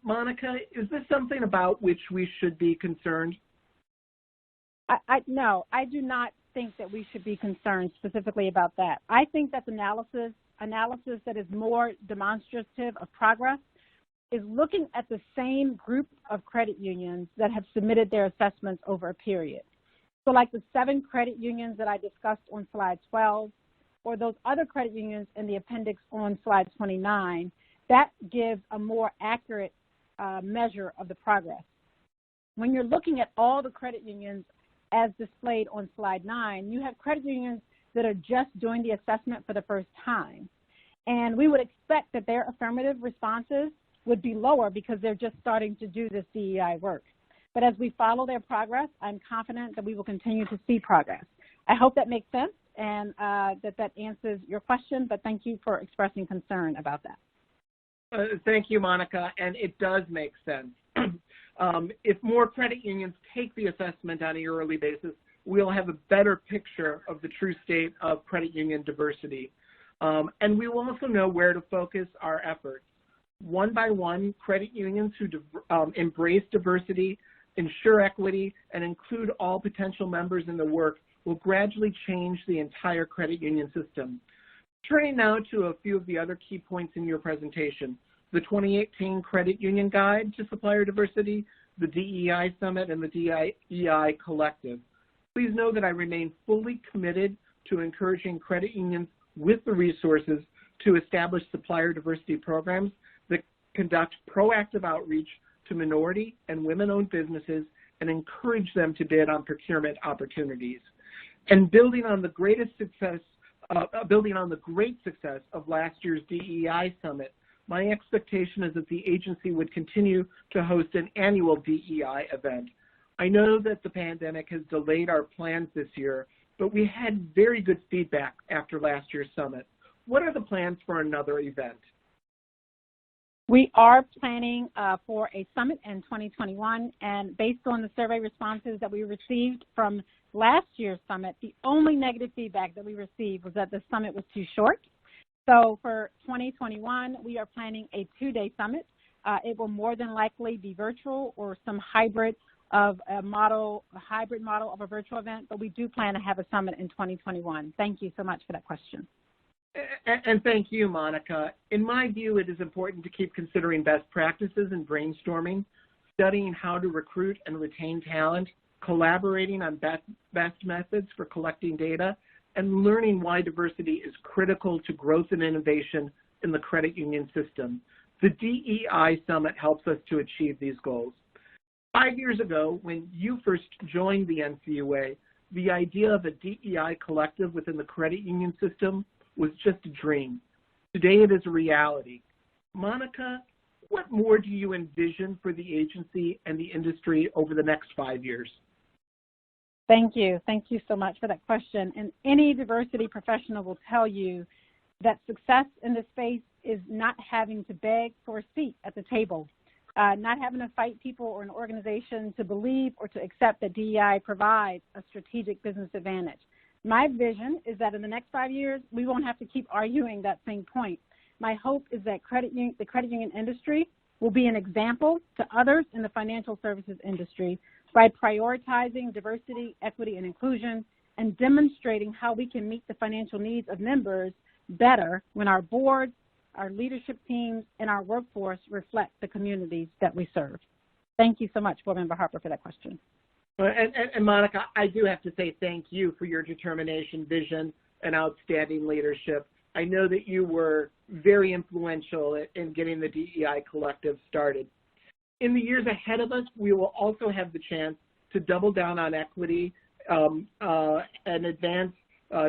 Monica, is this something about which we should be concerned? No, I do not think that we should be concerned specifically about that. I think that analysis that is more demonstrative of progress is looking at the same group of credit unions that have submitted their assessments over a period. So like the 7 credit unions that I discussed on slide 12, or those other credit unions in the appendix on slide 29, that gives a more accurate measure of the progress. When you're looking at all the credit unions as displayed on slide 9, you have credit unions that are just doing the assessment for the first time. And we would expect that their affirmative responses would be lower because they're just starting to do this DEI work. But as we follow their progress, I'm confident that we will continue to see progress. I hope that makes sense and that answers your question, but thank you for expressing concern about that. Thank you, Monica, and it does make sense. If more credit unions take the assessment on a yearly basis, we'll have a better picture of the true state of credit union diversity. And we will also know where to focus our efforts. One by one, credit unions who embrace diversity, ensure equity, and include all potential members in the work will gradually change the entire credit union system. Turning now to a few of the other key points in your presentation, the 2018 Credit Union Guide to Supplier Diversity, the DEI Summit, and the DEI Collective. Please know that I remain fully committed to encouraging credit unions with the resources to establish supplier diversity programs that conduct proactive outreach to minority and women-owned businesses and encourage them to bid on procurement opportunities. And building on the great success of last year's DEI Summit, my expectation is that the agency would continue to host an annual DEI event. I know that the pandemic has delayed our plans this year, but we had very good feedback after last year's summit. What are the plans for another event? We are planning for a summit in 2021, and based on the survey responses that we received from last year's summit, the only negative feedback that we received was that the summit was too short. So for 2021, we are planning a 2-day summit. It will more than likely be virtual or some hybrid model of a virtual event, but we do plan to have a summit in 2021. Thank you so much for that question. And thank you, Monica. In my view, it is important to keep considering best practices and brainstorming, studying how to recruit and retain talent, collaborating on best methods for collecting data, and learning why diversity is critical to growth and innovation in the credit union system. The DEI Summit helps us to achieve these goals. 5 years ago, when you first joined the NCUA, the idea of a DEI collective within the credit union system was just a dream. Today it is a reality. Monica, what more do you envision for the agency and the industry over the next 5 years? Thank you. Thank you so much for that question. And any diversity professional will tell you that success in this space is not having to beg for a seat at the table, not having to fight people or an organization to believe or to accept that DEI provides a strategic business advantage. My vision is that in the next 5 years, we won't have to keep arguing that same point. My hope is that the credit union industry will be an example to others in the financial services industry by prioritizing diversity, equity, and inclusion, and demonstrating how we can meet the financial needs of members better when our boards, our leadership teams, and our workforce reflect the communities that we serve. Thank you so much, Board Member Harper, for that question. And Monica, I do have to say thank you for your determination, vision, and outstanding leadership. I know that you were very influential in getting the DEI Collective started. In the years ahead of us, we will also have the chance to double down on equity and advance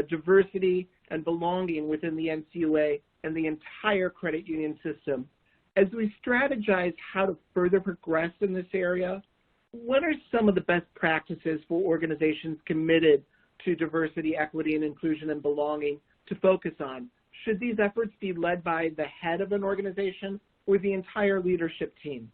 diversity and belonging within the NCUA and the entire credit union system. As we strategize how to further progress in this area, what are some of the best practices for organizations committed to diversity, equity, and inclusion and belonging to focus on? Should these efforts be led by the head of an organization or the entire leadership team?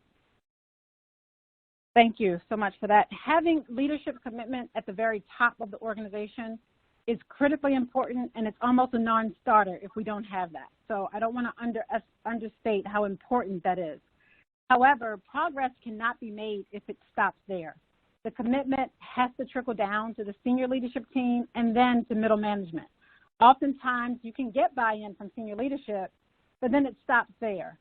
Thank you so much for that. Having leadership commitment at the very top of the organization is critically important, and it's almost a non-starter if we don't have that. So I don't want to understate how important that is. However, progress cannot be made if it stops there. The commitment has to trickle down to the senior leadership team and then to middle management. Oftentimes, you can get buy-in from senior leadership, but then it stops there.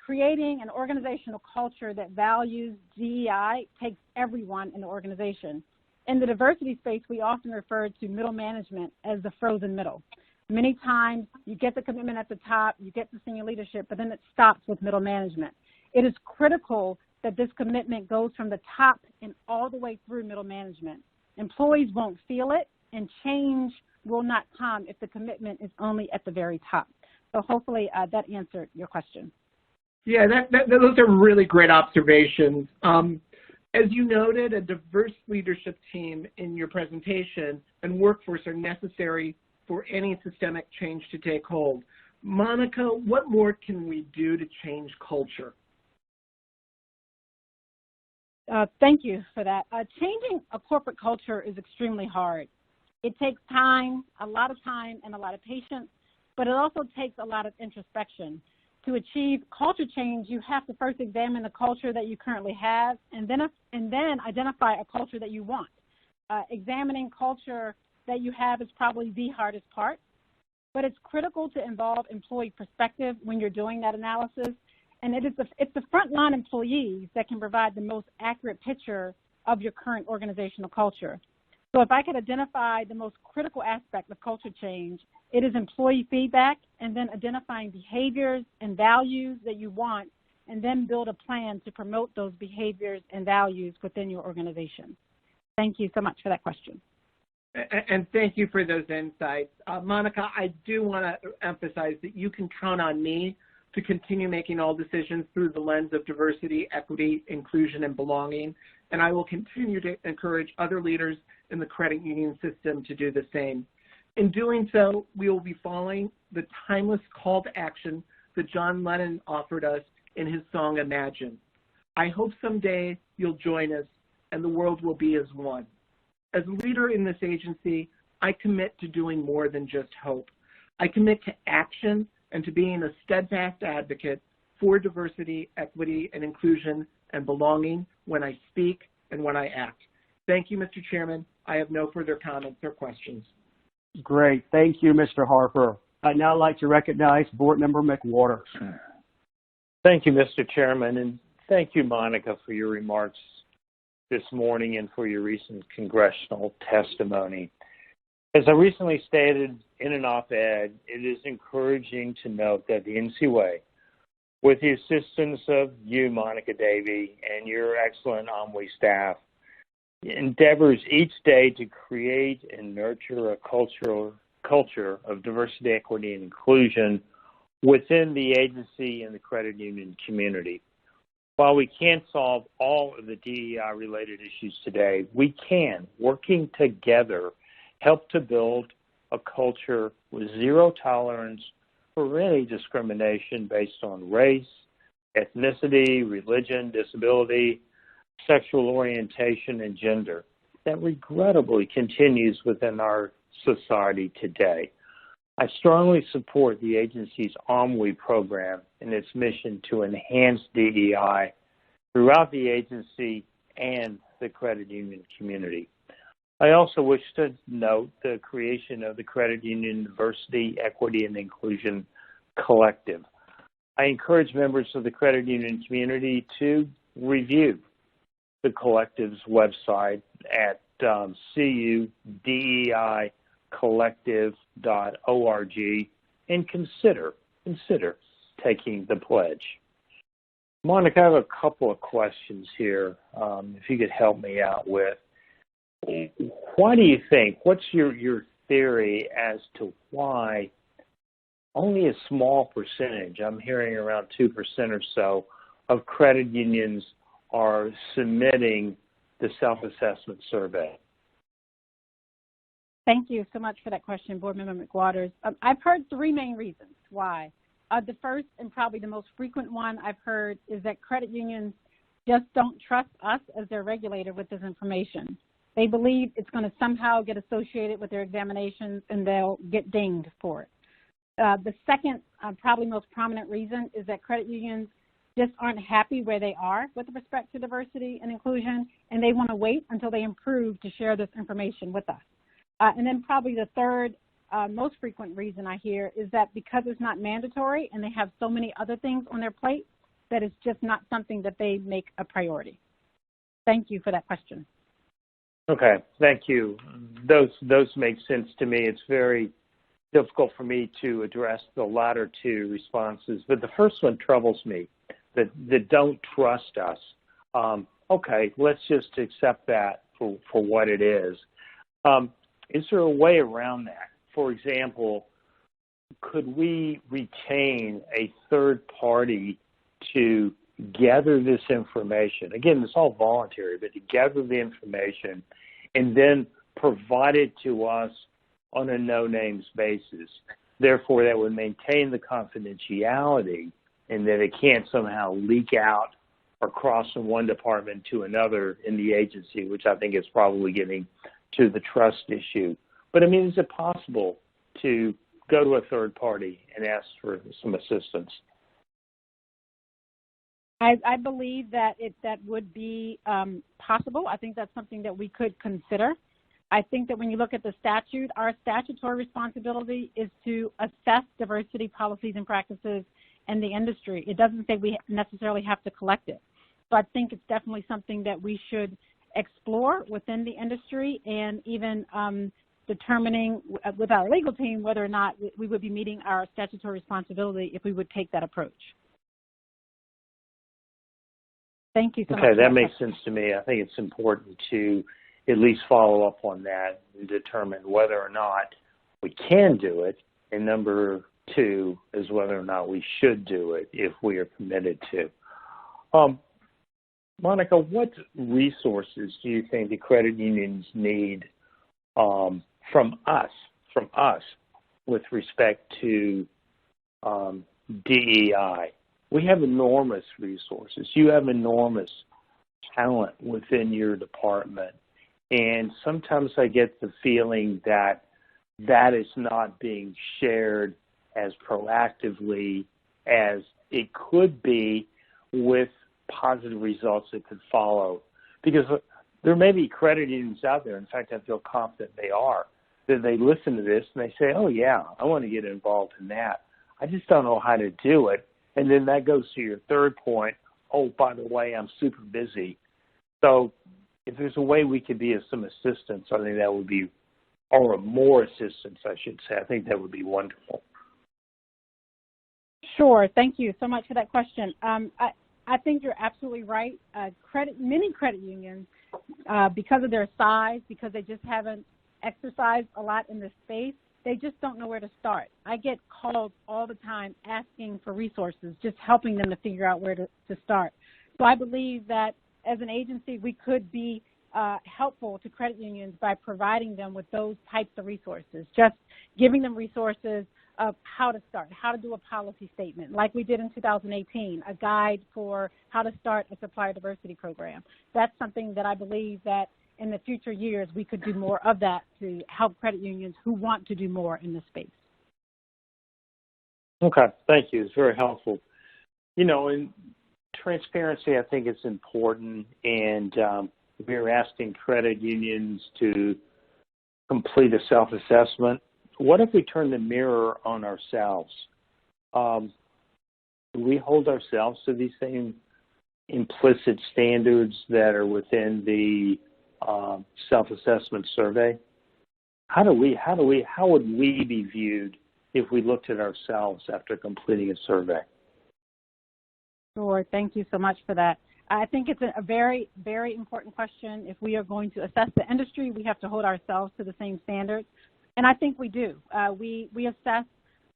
Creating an organizational culture that values DEI takes everyone in the organization. In the diversity space, we often refer to middle management as the frozen middle. Many times, you get the commitment at the top, you get the senior leadership, but then it stops with middle management. It is critical that this commitment goes from the top and all the way through middle management. Employees won't feel it, and change will not come if the commitment is only at the very top. So hopefully that answered your question. Yeah, those are really great observations. As you noted, a diverse leadership team in your presentation and workforce are necessary for any systemic change to take hold. Monica, what more can we do to change culture? Thank you for that. Changing a corporate culture is extremely hard. It takes time, a lot of time, and a lot of patience, but it also takes a lot of introspection. To achieve culture change, you have to first examine the culture that you currently have, and then identify a culture that you want. Examining culture that you have is probably the hardest part, but it's critical to involve employee perspective when you're doing that analysis, and it's the frontline employees that can provide the most accurate picture of your current organizational culture. So if I could identify the most critical aspect of culture change, it is employee feedback and then identifying behaviors and values that you want, and then build a plan to promote those behaviors and values within your organization. Thank you so much for that question. And thank you for those insights. Monica, I do want to emphasize that you can count on me to continue making all decisions through the lens of diversity, equity, inclusion, and belonging, and I will continue to encourage other leaders in the credit union system to do the same. In doing so, we will be following the timeless call to action that John Lennon offered us in his song, Imagine. I hope someday you'll join us and the world will be as one. As a leader in this agency, I commit to doing more than just hope. I commit to action and to being a steadfast advocate for diversity, equity, and inclusion and belonging when I speak and when I act. Thank you, Mr. Chairman. I have no further comments or questions. Great. Thank you, Mr. Harper. I'd now like to recognize Board Member McWaters. Thank you, Mr. Chairman, and thank you, Monica, for your remarks this morning and for your recent congressional testimony. As I recently stated in an op-ed, it is encouraging to note that the Ncua, with the assistance of you, Monica Davey, and your excellent OMWI staff, endeavors each day to create and nurture a culture of diversity, equity, and inclusion within the agency and the credit union community. While we can't solve all of the DEI-related issues today, we can, working together, help to build a culture with zero tolerance for any discrimination based on race, ethnicity, religion, disability, sexual orientation, and gender that regrettably continues within our society today. I strongly support the agency's OMWI program and its mission to enhance DEI throughout the agency and the credit union community. I also wish to note the creation of the Credit Union Diversity, Equity, and Inclusion Collective. I encourage members of the credit union community to review the collective's website at cudeicollective.org and consider taking the pledge. Monica, I have a couple of questions here, if you could help me out with. Why do you think, what's your theory as to why only a small percentage, I'm hearing around 2% or so, of credit unions are submitting the self-assessment survey? Thank you so much for that question, Board Member McWaters. I've heard three main reasons why. The first and probably the most frequent one I've heard is that credit unions just don't trust us as their regulator with this information. They believe it's going to somehow get associated with their examinations and they'll get dinged for it. The second, probably most prominent reason is that credit unions just aren't happy where they are with respect to diversity and inclusion, and they want to wait until they improve to share this information with us. And then probably the third most frequent reason I hear is that because it's not mandatory and they have so many other things on their plate, that it's just not something that they make a priority. Thank you for that question. Okay, thank you. Those make sense to me. It's very difficult for me to address the latter two responses, but the first one troubles me, that don't trust us. Okay, let's just accept that for what it is. Is there a way around that? For example, could we retain a third party to gather this information? Again, it's all voluntary, but to gather the information and then provide it to us on a no-names basis. Therefore, that would maintain the confidentiality and that it can't somehow leak out or cross from one department to another in the agency, which I think is probably getting to the trust issue. But, I mean, is it possible to go to a third party and ask for some assistance? I believe that that would be possible. I think that's something that we could consider. I think that when you look at the statute, our statutory responsibility is to assess diversity policies and practices in the industry. It doesn't say we necessarily have to collect it. So I think it's definitely something that we should explore within the industry and even determining with our legal team whether or not we would be meeting our statutory responsibility if we would take that approach. Thank you so much. Okay, that makes sense to me. I think it's important to at least follow up on that and determine whether or not we can do it. And number two is whether or not we should do it if we are committed to. Monica, what resources do you think the credit unions need from us with respect to DEI? We have enormous resources. You have enormous talent within your department. And sometimes I get the feeling that that is not being shared as proactively as it could be with positive results that could follow. Because there may be credit unions out there, in fact, I feel confident they are, that they listen to this and they say, oh, yeah, I want to get involved in that. I just don't know how to do it. And then that goes to your third point, oh, by the way, I'm super busy. So if there's a way we could be of some assistance, I think that would be, or more assistance, I should say, I think that would be wonderful. Sure. Thank you so much for that question. I think you're absolutely right. Many credit unions, because of their size, because they just haven't exercised a lot in this space, they just don't know where to start. I get calls all the time asking for resources, just helping them to figure out where to start. So I believe that as an agency, we could be helpful to credit unions by providing them with those types of resources, just giving them resources of how to start, how to do a policy statement, like we did in 2018, a guide for how to start a supplier diversity program. That's something that I believe that in the future years we could do more of that to help credit unions who want to do more in this space. Okay, thank you. It's very helpful. You know, in transparency, I think it's important, and we're asking credit unions to complete a self-assessment. What if we turn the mirror on ourselves? Do we hold ourselves to these same implicit standards that are within the self-assessment survey? How would we be viewed if we looked at ourselves after completing a survey? Sure. Thank you so much for that. I think it's a very, very important question. If we are going to assess the industry, we have to hold ourselves to the same standards. And I think we do. We assess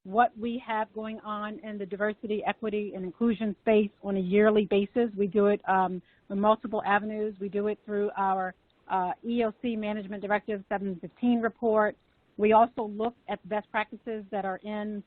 what we have going on in the diversity, equity, and inclusion space on a yearly basis. We do it in multiple avenues. We do it through our EOC Management Directive 715 report. We also look at best practices that are in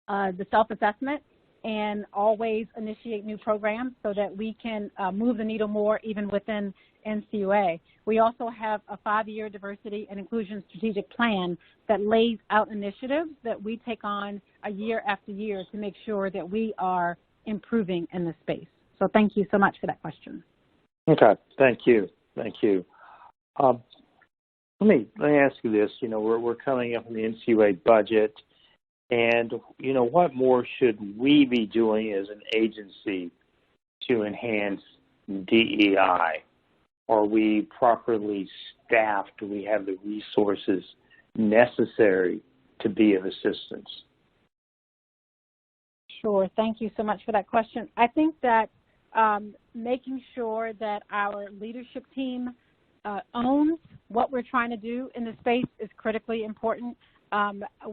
the self-assessment, and always initiate new programs so that we can move the needle more even within Ncua. We also have a 5-year diversity and inclusion strategic plan that lays out initiatives that we take on year after year to make sure that we are improving in this space. So thank you so much for that question. Okay, thank you. Thank you. Let me ask you this. You know, we're coming up on the Ncua budget, and you know, what more should we be doing as an agency to enhance DEI? Are we properly staffed? Do we have the resources necessary to be of assistance? Sure. Thank you so much for that question. I think that making sure that our leadership team owns what we're trying to do in the space is critically important.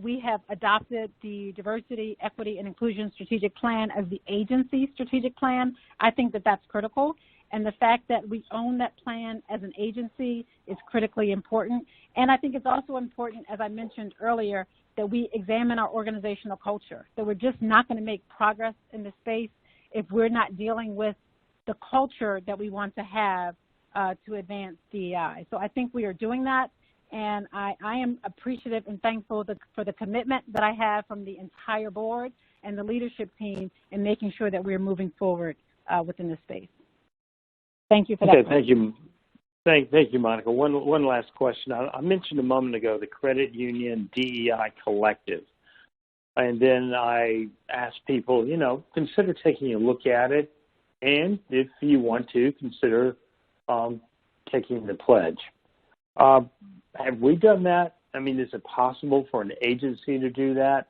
We have adopted the Diversity, Equity, and Inclusion Strategic Plan as the agency strategic plan. I think that that's critical. And the fact that we own that plan as an agency is critically important. And I think it's also important, as I mentioned earlier, that we examine our organizational culture, that we're just not going to make progress in the space if we're not dealing with the culture that we want to have to advance DEI. So I think we are doing that, and I am appreciative and thankful for the commitment that I have from the entire board and the leadership team in making sure that we're moving forward within this space. Thank you for that. Okay, thank you. Thank you, Monica. One last question. I mentioned a moment ago the Credit Union DEI Collective. And then I asked people, you know, consider taking a look at it. And if you want to, consider taking the pledge. Have we done that? I mean, is it possible for an agency to do that?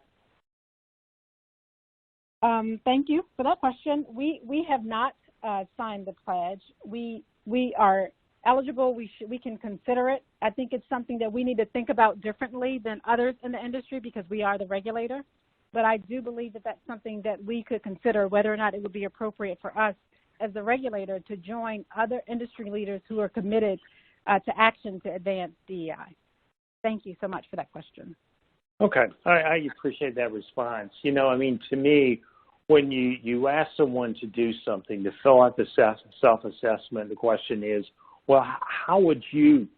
Thank you for that question. We have not signed the pledge. We are eligible. We can consider it. I think it's something that we need to think about differently than others in the industry because we are the regulator. But I do believe that that's something that we could consider whether or not it would be appropriate for us as the regulator to join other industry leaders who are committed to action to advance DEI. Thank you so much for that question. Okay, I appreciate that response. You know, I mean, to me, when you ask someone to do something, to fill out the self-assessment, the question is, well, how would you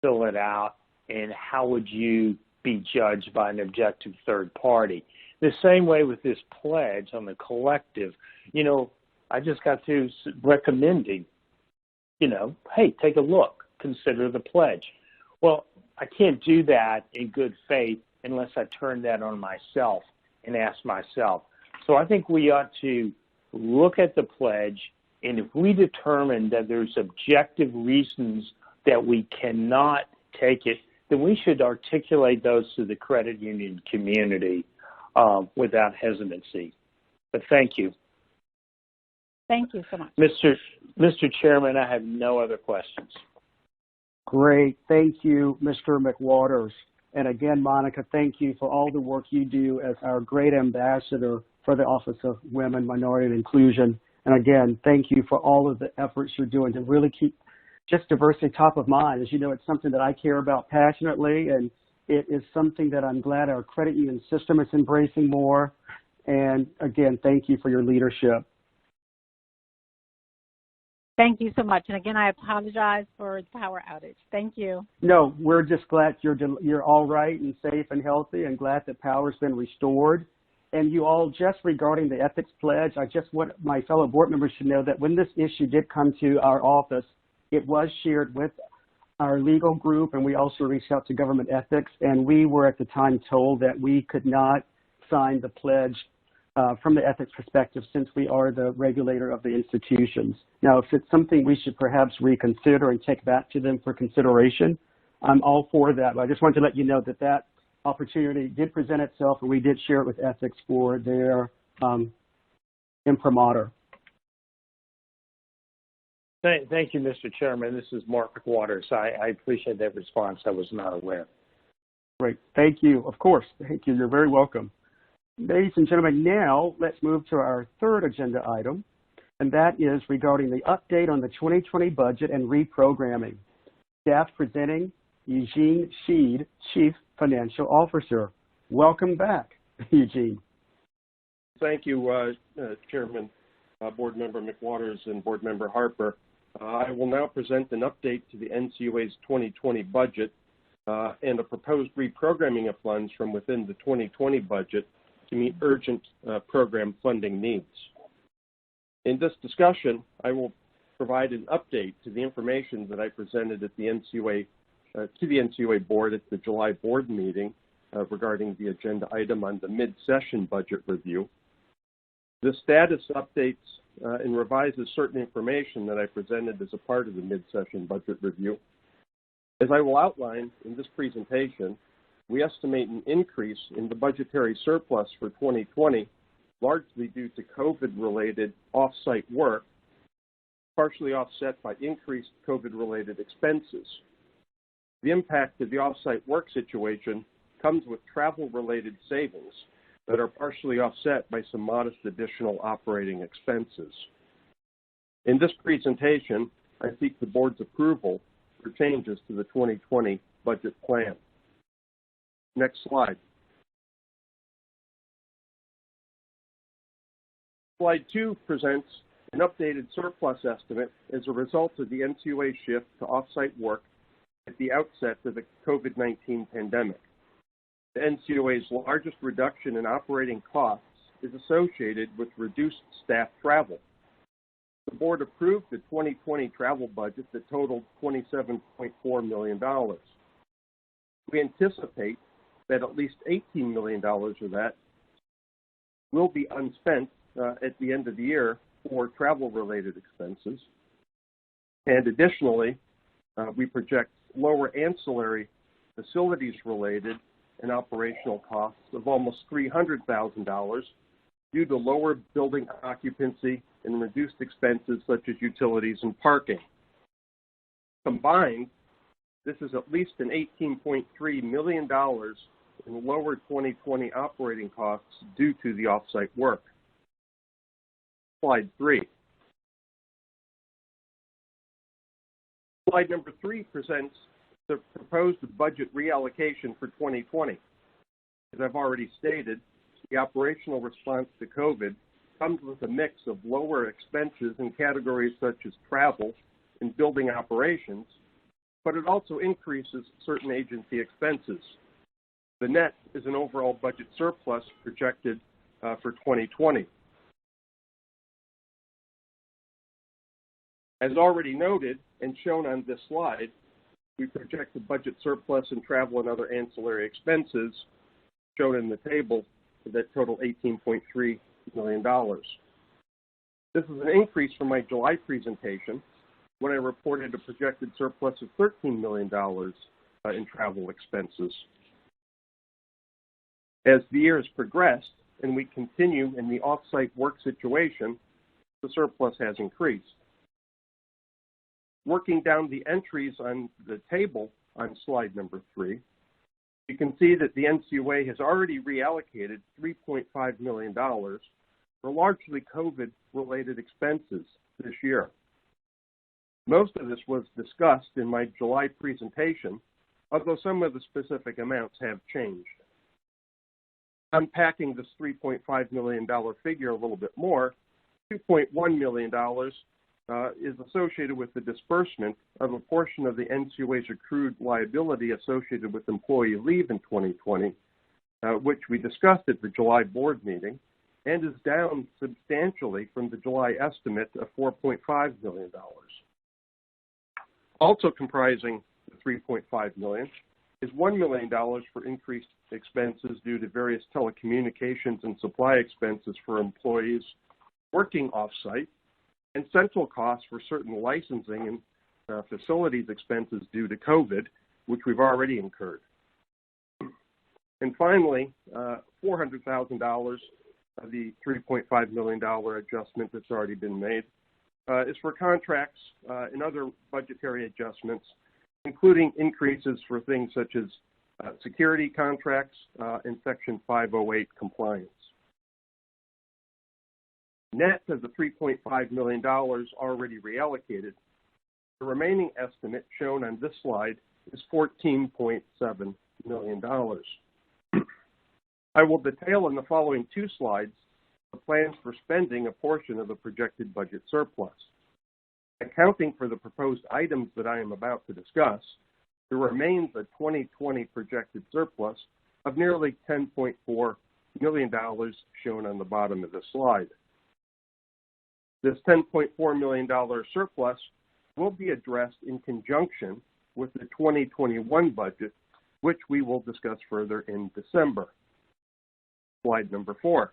fill it out and how would you be judged by an objective third party? The same way with this pledge on the collective, you know, I just got through recommending, you know, hey, take a look, consider the pledge. Well, I can't do that in good faith unless I turn that on myself and ask myself. So I think we ought to look at the pledge, and if we determine that there's objective reasons that we cannot take it, then we should articulate those to the credit union community without hesitancy. But thank you. Thank you so much. Mr. Chairman, I have no other questions. Great. Thank you, Mr. McWaters. And again, Monica, thank you for all the work you do as our great ambassador for the Office of Women, Minority, and Inclusion. And again, thank you for all of the efforts you're doing to really keep just diversity top of mind. As you know, it's something that I care about passionately, and it is something that I'm glad our credit union system is embracing more. And again, thank you for your leadership. Thank you so much. And again, I apologize for the power outage. Thank you. No, we're just glad you're all right and safe and healthy, and glad that power's been restored. And you all, just regarding the ethics pledge, I just want my fellow board members to know that when this issue did come to our office, it was shared with our legal group, and we also reached out to government ethics, and we were at the time told that we could not sign the pledge from the ethics perspective, since we are the regulator of the institutions. Now, if it's something we should perhaps reconsider and take back to them for consideration, I'm all for that. But I just wanted to let you know that that opportunity did present itself, and we did share it with ethics for their imprimatur. Thank you, Mr. Chairman. This is Mark McWaters. I appreciate that response. I was not aware. Great. Thank you. Of course. Thank you. You're very welcome. Ladies and gentlemen, now let's move to our third agenda item, and that is regarding the update on the 2020 budget and reprogramming. Staff presenting Eugene Sheed, Chief Financial Officer. Welcome back, Eugene. Thank you, Chairman, Board Member McWaters, and Board Member Harper. I will now present an update to the NCOA's 2020 budget and a proposed reprogramming of funds from within the 2020 budget to meet urgent program funding needs. In this discussion, I will provide an update to the information that I presented at the NCOA, to the NCOA board at the July board meeting regarding the agenda item on the mid-session budget review. The status updates and revises certain information that I presented as a part of the mid-session budget review. As I will outline in this presentation, we estimate an increase in the budgetary surplus for 2020, largely due to COVID-related off-site work, partially offset by increased COVID-related expenses. The impact of the off-site work situation comes with travel-related savings that are partially offset by some modest additional operating expenses. In this presentation, I seek the board's approval for changes to the 2020 budget plan. Next slide. Slide 2 presents an updated surplus estimate as a result of the NCOA shift to off-site work at the outset of the COVID-19 pandemic. The NCOA's largest reduction in operating costs is associated with reduced staff travel. The board approved the 2020 travel budget that totaled $27.4 million. We anticipate that at least $18 million of that will be unspent at the end of the year for travel-related expenses. And additionally, we project lower ancillary facilities-related and operational costs of almost $300,000 due to lower building occupancy and reduced expenses such as utilities and parking. Combined, this is at least an $18.3 million in lower 2020 operating costs due to the off-site work. Slide 3. Slide number 3 presents the proposed budget reallocation for 2020. As I've already stated, the operational response to COVID comes with a mix of lower expenses in categories such as travel and building operations, but it also increases certain agency expenses. The net is an overall budget surplus projected for 2020. As already noted and shown on this slide, we project the budget surplus in travel and other ancillary expenses shown in the table that total $18.3 million. This is an increase from my July presentation when I reported a projected surplus of $13 million in travel expenses. As the year has progressed and we continue in the off-site work situation, the surplus has increased. Working down the entries on the table on slide number 3, you can see that the NCOA has already reallocated $3.5 million for largely COVID-related expenses this year. Most of this was discussed in my July presentation, although some of the specific amounts have changed. Unpacking this $3.5 million figure a little bit more, $2.1 million is associated with the disbursement of a portion of the NCOA's accrued liability associated with employee leave in 2020, which we discussed at the July board meeting, and is down substantially from the July estimate of $4.5 million. Also comprising the $3.5 million is $1 million for increased expenses due to various telecommunications and supply expenses for employees working off-site, and central costs for certain licensing and facilities expenses due to COVID, which we've already incurred. And finally, $400,000 of the $3.5 million adjustment that's already been made is for contracts and other budgetary adjustments, including increases for things such as security contracts and Section 508 compliance. Net of the $3.5 million already reallocated, the remaining estimate shown on this slide is $14.7 million. I will detail in the following 2 slides the plans for spending a portion of the projected budget surplus. Accounting for the proposed items that I am about to discuss, there remains a 2020 projected surplus of nearly $10.4 million shown on the bottom of the slide. This $10.4 million surplus will be addressed in conjunction with the 2021 budget, which we will discuss further in December. Slide number 4.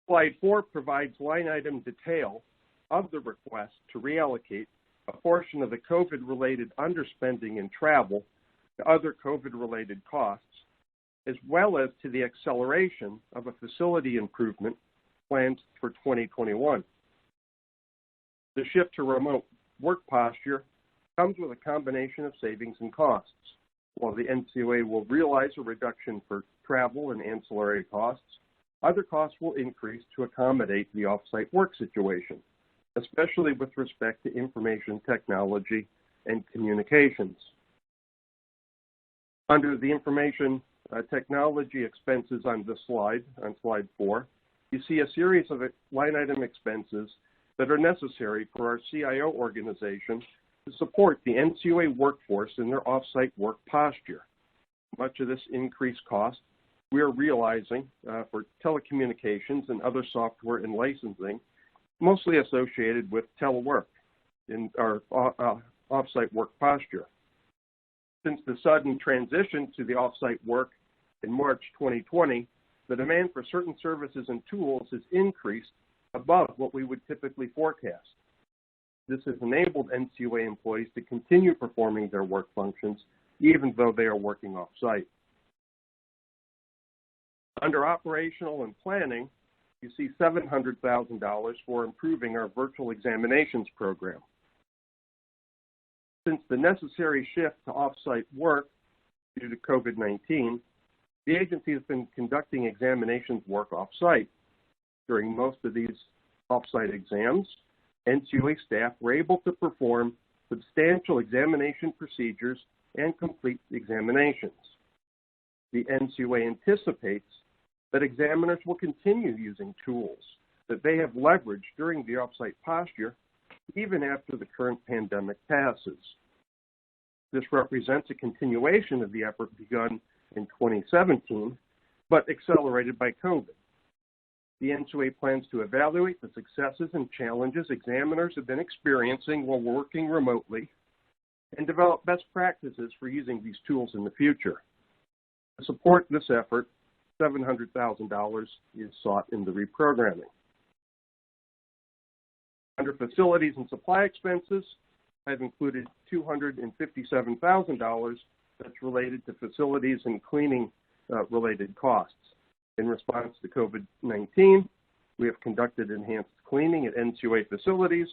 Slide 4 provides line item detail of the request to reallocate a portion of the COVID-related underspending in travel to other COVID-related costs, as well as to the acceleration of a facility improvement planned for 2021. The shift to remote work posture comes with a combination of savings and costs. While the Ncua will realize a reduction for travel and ancillary costs, other costs will increase to accommodate the off-site work situation, especially with respect to information technology and communications. Under the information technology expenses on this slide, on slide 4, you see a series of line item expenses that are necessary for our CIO organization to support the Ncua workforce in their off-site work posture. Much of this increased cost we are realizing for telecommunications and other software and licensing, mostly associated with telework in our off-site work posture. Since the sudden transition to the off-site work in March 2020, the demand for certain services and tools has increased above what we would typically forecast. This has enabled Ncua employees to continue performing their work functions even though they are working off-site. Under operational and planning, you see $700,000 for improving our virtual examinations program. Since the necessary shift to off-site work due to COVID-19, the agency has been conducting examinations work off-site. During most of these off-site exams, Ncua staff were able to perform substantial examination procedures and complete examinations. The Ncua anticipates that examiners will continue using tools that they have leveraged during the off-site posture even after the current pandemic passes. This represents a continuation of the effort begun in 2017, but accelerated by COVID. The Ncua plans to evaluate the successes and challenges examiners have been experiencing while working remotely and develop best practices for using these tools in the future. To support this effort, $700,000 is sought in the reprogramming. Under facilities and supply expenses, I've included $257,000 that's related to facilities and cleaning related costs. In response to COVID-19, we have conducted enhanced cleaning at Ncua facilities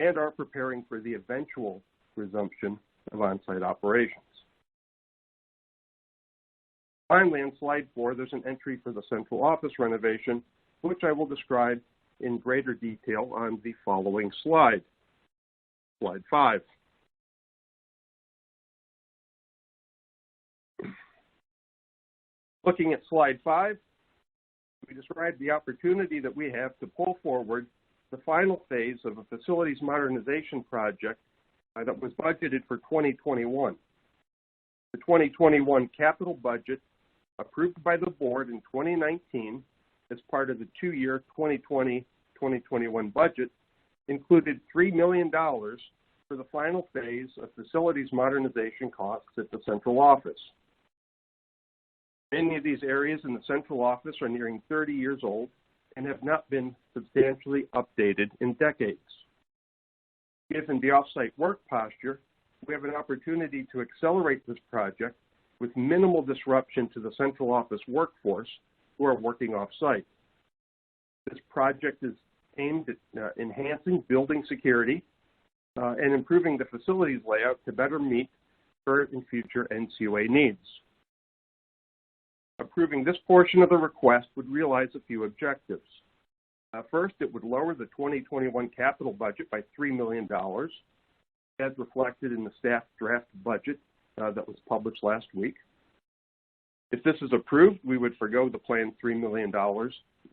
and are preparing for the eventual resumption of on-site operations. Finally, on slide 4, there's an entry for the central office renovation, which I will describe in greater detail on the following slide, slide 5. Looking at slide 5, we describe the opportunity that we have to pull forward the final phase of a facilities modernization project that was budgeted for 2021. The 2021 capital budget approved by the board in 2019 as part of the 2-year 2020-2021 budget included $3 million for the final phase of facilities modernization costs at the central office. Many of these areas in the central office are nearing 30 years old and have not been substantially updated in decades. Given the off-site work posture, we have an opportunity to accelerate this project with minimal disruption to the central office workforce who are working off-site. This project is aimed at enhancing building security and improving the facilities layout to better meet current and future Ncua needs. Approving this portion of the request would realize a few objectives. First, it would lower the 2021 capital budget by $3 million, as reflected in the staff draft budget that was published last week. If this is approved, we would forgo the planned $3 million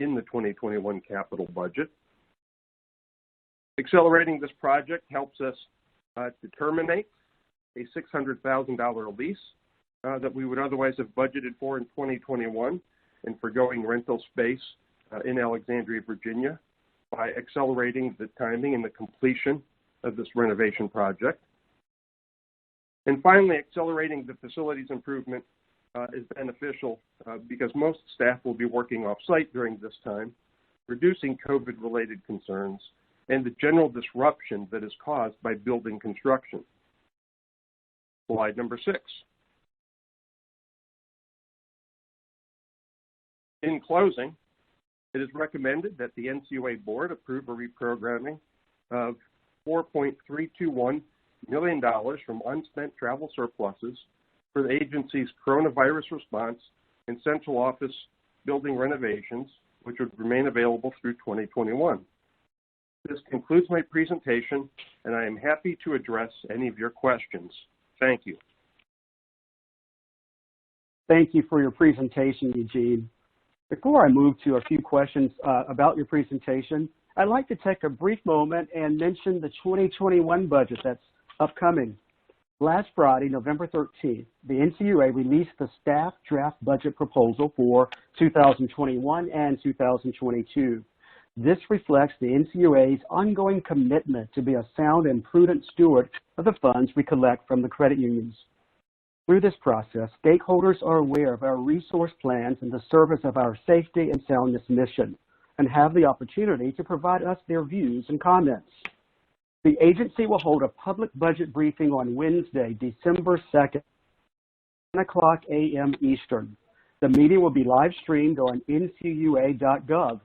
in the 2021 capital budget. Accelerating this project helps us to terminate a $600,000 lease that we would otherwise have budgeted for in 2021 and forgoing rental space in Alexandria, Virginia, by accelerating the timing and the completion of this renovation project. And finally, accelerating the facilities improvement is beneficial because most staff will be working off-site during this time, reducing COVID-related concerns and the general disruption that is caused by building construction. Slide number 6. In closing, it is recommended that the Ncua board approve a reprogramming of $4.321 million from unspent travel surpluses for the agency's coronavirus response and central office building renovations, which would remain available through 2021. This concludes my presentation, and I am happy to address any of your questions. Thank you. Thank you for your presentation, Eugene. Before I move to a few questions about your presentation, I'd like to take a brief moment and mention the 2021 budget that's upcoming. Last Friday, November 13th, the Ncua released the staff draft budget proposal for 2021 and 2022. This reflects the Ncua's ongoing commitment to be a sound and prudent steward of the funds we collect from the credit unions. Through this process, stakeholders are aware of our resource plans in the service of our safety and soundness mission and have the opportunity to provide us their views and comments. The agency will hold a public budget briefing on Wednesday, December 2nd, 10 o'clock a.m. Eastern. The meeting will be live streamed on ncua.gov.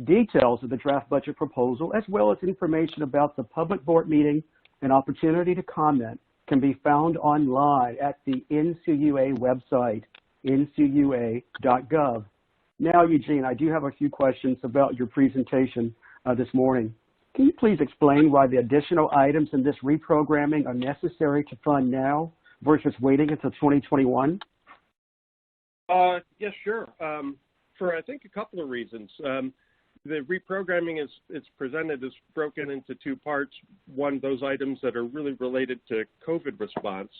Details of the draft budget proposal, as well as information about the public board meeting and opportunity to comment, can be found online at the Ncua website, ncua.gov. Now, Eugene, I do have a few questions about your presentation this morning. Can you please explain why the additional items in this reprogramming are necessary to fund now versus waiting until 2021? Yes, sure. For, I think, a couple of reasons. The reprogramming is presented as broken into two parts. One, those items that are really related to COVID response.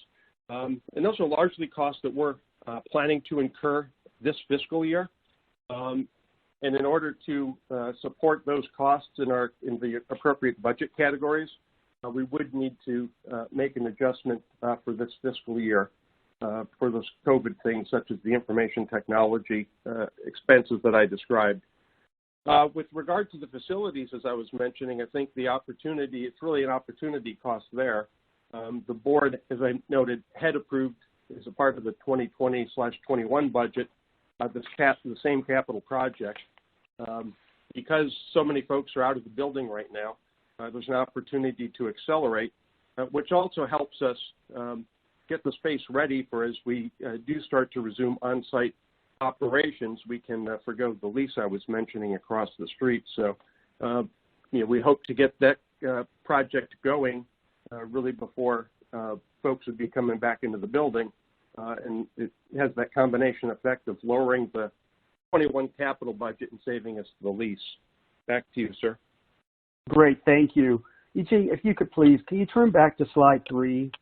And those are largely costs that we're planning to incur this fiscal year. And in order to support those costs in the appropriate budget categories, we would need to make an adjustment for this fiscal year for those COVID things, such as the information technology expenses that I described. With regard to the facilities, as I was mentioning, I think the opportunity, it's really an opportunity cost there. The board, as I noted, had approved as a part of the 2020/21 budget the same capital project. Because so many folks are out of the building right now, there's an opportunity to accelerate, which also helps us get the space ready for as we do start to resume on-site operations. We can forgo the lease I was mentioning across the street. So, we hope to get that project going really before folks would be coming back into the building. And it has that combination effect of lowering the 21 capital budget and saving us the lease. Back to you, sir. Great, thank you. Eugene, if you could please, can you turn back to slide 3?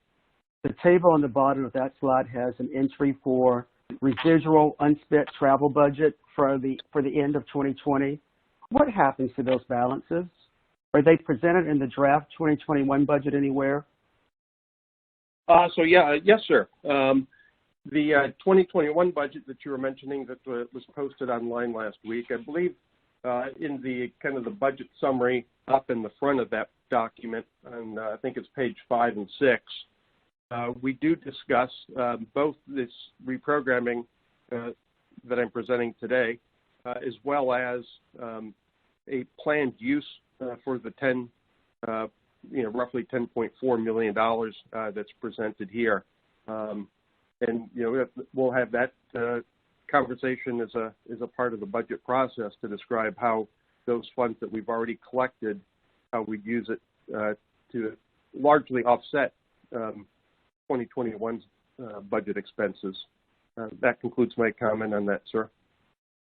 The table on the bottom of that slide has an entry for residual unspent travel budget for the end of 2020. What happens to those balances? Are they presented in the draft 2021 budget anywhere? Yes, sir. The 2021 budget that you were mentioning that was posted online last week, I believe in the kind of the budget summary up in the front of that document, and I think it's page 5 and 6, we do discuss both this reprogramming that I'm presenting today, as well as a planned use for the roughly $10.4 million that's presented here. And we'll have that conversation as a part of the budget process to describe how those funds that we've already collected, how we use it to largely offset 2021's budget expenses. That concludes my comment on that, sir.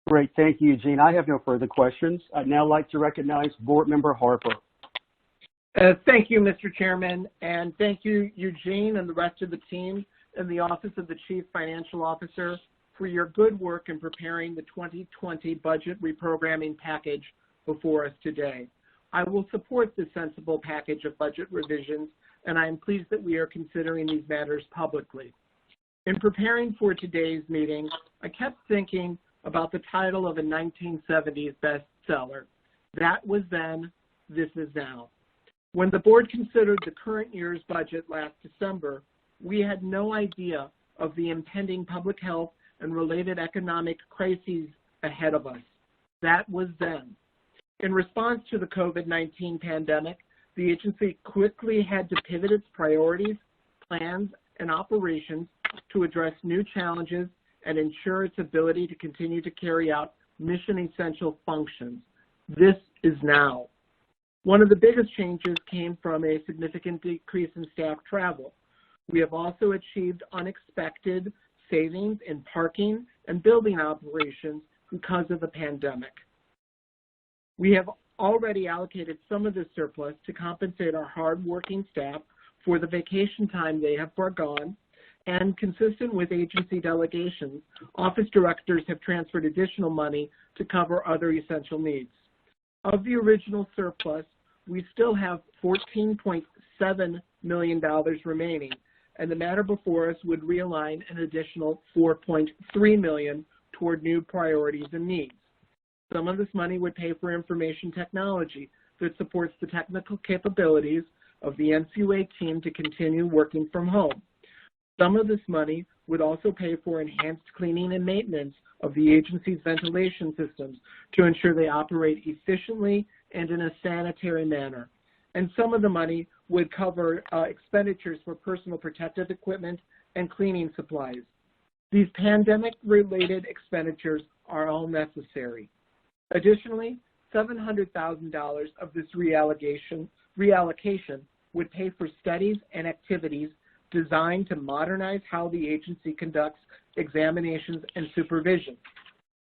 Great. Thank you, Eugene. I have no further questions. I'd now like to recognize Board Member Harper. Thank you, Mr. Chairman, and thank you, Eugene, and the rest of the team in the Office of the Chief Financial Officer for your good work in preparing the 2020 budget reprogramming package before us today. I will support this sensible package of budget revisions, and I am pleased that we are considering these matters publicly. In preparing for today's meeting, I kept thinking about the title of a 1970s bestseller, That Was Then, This Is Now. When the board considered the current year's budget last December, we had no idea of the impending public health and related economic crises ahead of us. That was then. In response to the COVID-19 pandemic, the agency quickly had to pivot its priorities, plans, and operations to address new challenges and ensure its ability to continue to carry out mission-essential functions. This is now. One of the biggest changes came from a significant decrease in staff travel. We have also achieved unexpected savings in parking and building operations because of the pandemic. We have already allocated some of this surplus to compensate our hardworking staff for the vacation time they have foregone, and consistent with agency delegations, office directors have transferred additional money to cover other essential needs. Of the original surplus, we still have $14.7 million remaining, and the matter before us would realign an additional $4.3 million toward new priorities and needs. Some of this money would pay for information technology that supports the technical capabilities of the Ncua team to continue working from home. Some of this money would also pay for enhanced cleaning and maintenance of the agency's ventilation systems to ensure they operate efficiently and in a sanitary manner. And some of the money would cover expenditures for personal protective equipment and cleaning supplies. These pandemic-related expenditures are all necessary. Additionally, $700,000 of this reallocation would pay for studies and activities designed to modernize how the agency conducts examinations and supervision.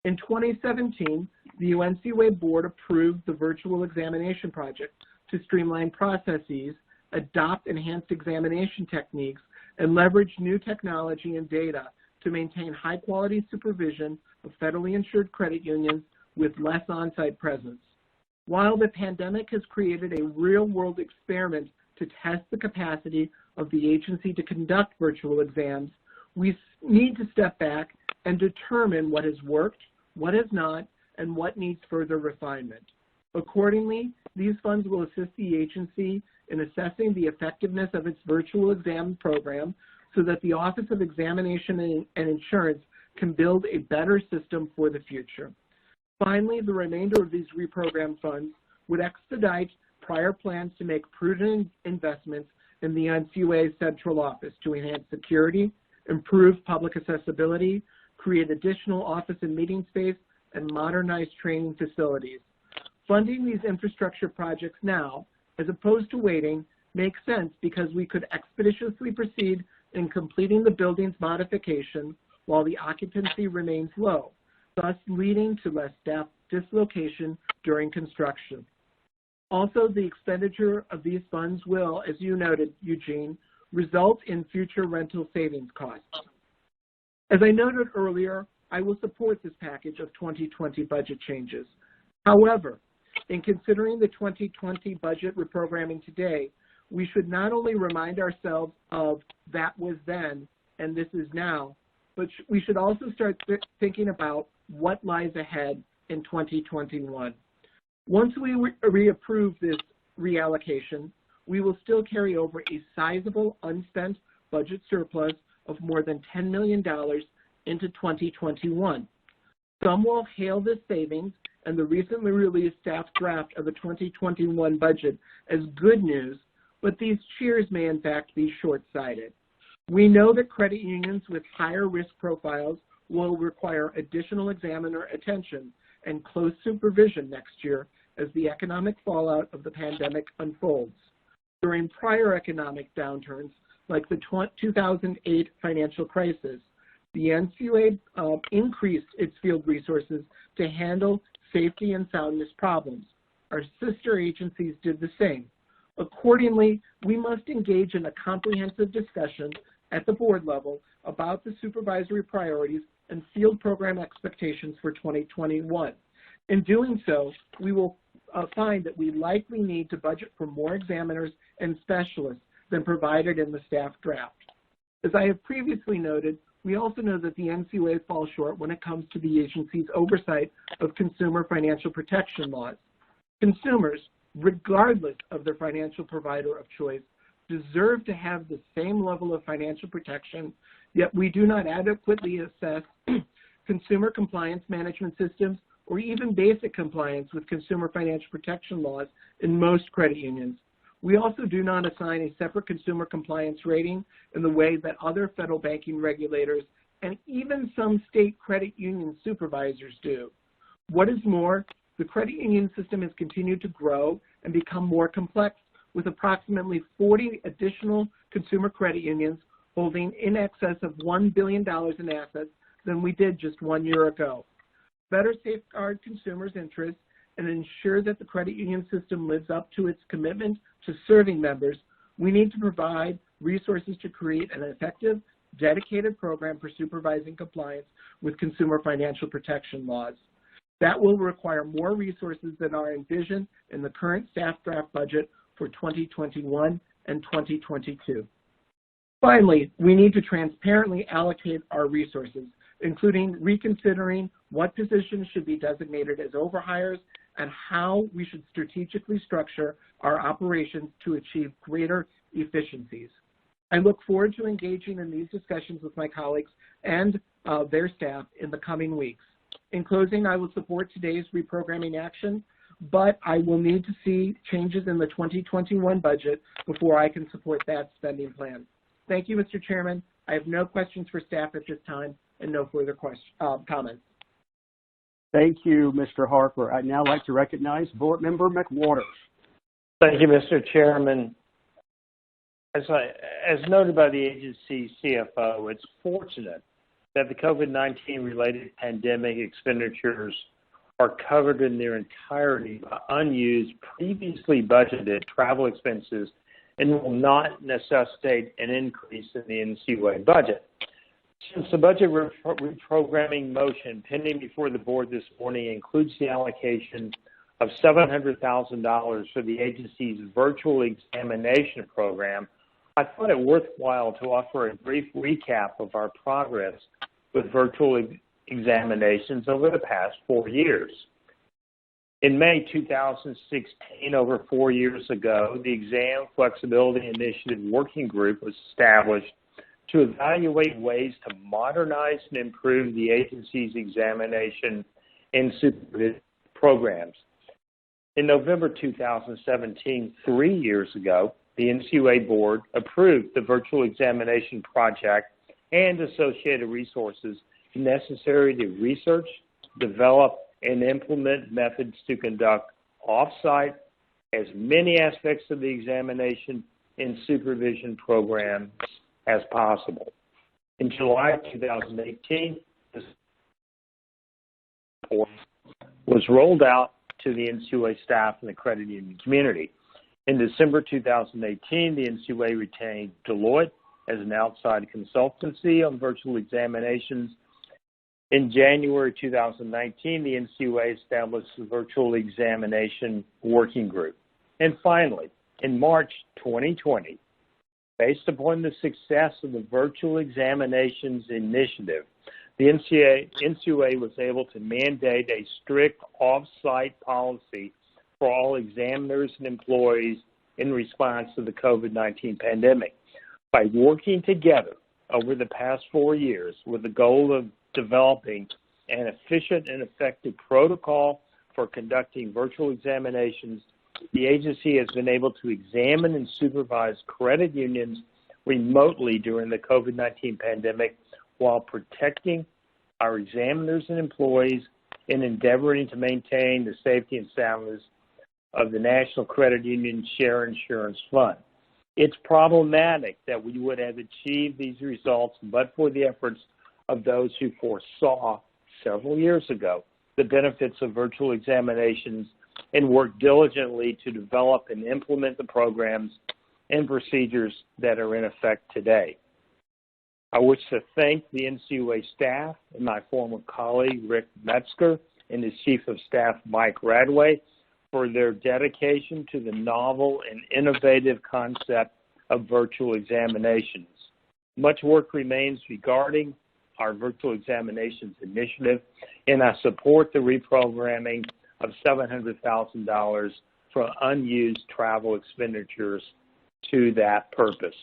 In 2017, the Ncua board approved the virtual examination project to streamline processes, adopt enhanced examination techniques, and leverage new technology and data to maintain high-quality supervision of federally insured credit unions with less on-site presence. While the pandemic has created a real-world experiment to test the capacity of the agency to conduct virtual exams, we need to step back and determine what has worked, what has not, and what needs further refinement. Accordingly, these funds will assist the agency in assessing the effectiveness of its virtual exam program so that the Office of Examination and Insurance can build a better system for the future. Finally, the remainder of these reprogrammed funds would expedite prior plans to make prudent investments in the Ncua central office to enhance security, improve public accessibility, create additional office and meeting space, and modernize training facilities. Funding these infrastructure projects now, as opposed to waiting, makes sense because we could expeditiously proceed in completing the building's modification while the occupancy remains low, thus leading to less staff dislocation during construction. Also, the expenditure of these funds will, as you noted, Eugene, result in future rental savings costs. As I noted earlier, I will support this package of 2020 budget changes. However, in considering the 2020 budget reprogramming today, we should not only remind ourselves of that was then and this is now, but we should also start thinking about what lies ahead in 2021. Once we reapprove this reallocation, we will still carry over a sizable unspent budget surplus of more than $10 million into 2021. Some will hail this savings and the recently released staff draft of the 2021 budget as good news, but these cheers may in fact be short-sighted. We know that credit unions with higher risk profiles will require additional examiner attention and close supervision next year as the economic fallout of the pandemic unfolds. During prior economic downturns, like the 2008 financial crisis, The NCUA increased its field resources to handle safety and soundness problems. Our sister agencies did the same. Accordingly, we must engage in a comprehensive discussion at the board level about the supervisory priorities and field program expectations for 2021. In doing so, we will find that we likely need to budget for more examiners and specialists than provided in the staff draft. As I have previously noted, we also know that the NCUA falls short when it comes to the agency's oversight of consumer financial protection laws. Consumers, regardless of their financial provider of choice, deserve to have the same level of financial protection, yet we do not adequately assess consumer compliance management systems or even basic compliance with consumer financial protection laws in most credit unions. We also do not assign a separate consumer compliance rating in the way that other federal banking regulators and even some state credit union supervisors do. What is more, the credit union system has continued to grow and become more complex, with approximately 40 additional consumer credit unions holding in excess of $1 billion in assets than we did just 1 year ago. Better safeguard consumers' interests and ensure that the credit union system lives up to its commitment to serving members, we need to provide resources to create an effective, dedicated program for supervising compliance with consumer financial protection laws. That will require more resources than are envisioned in the current staff draft budget for 2021 and 2022. Finally, we need to transparently allocate our resources, including reconsidering what positions should be designated as overhires and how we should strategically structure our operations to achieve greater efficiencies. I look forward to engaging in these discussions with my colleagues and their staff in the coming weeks. In closing, I will support today's reprogramming action, but I will need to see changes in the 2021 budget before I can support that spending plan. Thank you, Mr. Chairman. I have no questions for staff at this time and no further comments. Thank you, Mr. Harper. I'd now like to recognize Board Member McWaters. Thank you, Mr. Chairman. As noted by the agency CFO, it's fortunate that the COVID-19 related pandemic expenditures are covered in their entirety by unused, previously budgeted travel expenses and will not necessitate an increase in the Ncua budget. Since the budget reprogramming motion pending before the board this morning includes the allocation of $700,000 for the agency's virtual examination program, I thought it worthwhile to offer a brief recap of our progress with virtual examinations over the past 4 years. In May 2016, over 4 years ago, the Exam Flexibility Initiative Working Group was established to evaluate ways to modernize and improve the agency's examination and supervision programs. In November 2017, 3 years ago, the Ncua board approved the virtual examination project and associated resources necessary to research, develop, and implement methods to conduct off-site as many aspects of the examination and supervision program as possible. In July 2018, this report was rolled out to the Ncua staff and the credit union community. In December 2018, the Ncua retained Deloitte as an outside consultancy on virtual examinations. In January 2019, the Ncua established the Virtual Examination Working Group. And finally, in March 2020, based upon the success of the Virtual Examinations Initiative, the Ncua was able to mandate a strict off-site policy for all examiners and employees in response to the COVID-19 pandemic. By working together over the past 4 years with the goal of developing an efficient and effective protocol for conducting virtual examinations, the agency has been able to examine and supervise credit unions remotely during the COVID-19 pandemic while protecting our examiners and employees and endeavoring to maintain the safety and soundness of the National Credit Union Share Insurance Fund. It's problematic that we would have achieved these results but for the efforts of those who foresaw several years ago the benefits of virtual examinations and worked diligently to develop and implement the programs and procedures that are in effect today. I wish to thank the Ncua staff and my former colleague, Rick Metzger, and his Chief of Staff, Mike Radway, for their dedication to the novel and innovative concept of virtual examinations. Much work remains regarding our virtual examinations initiative, and I support the reprogramming of $700,000 for unused travel expenditures to that purpose.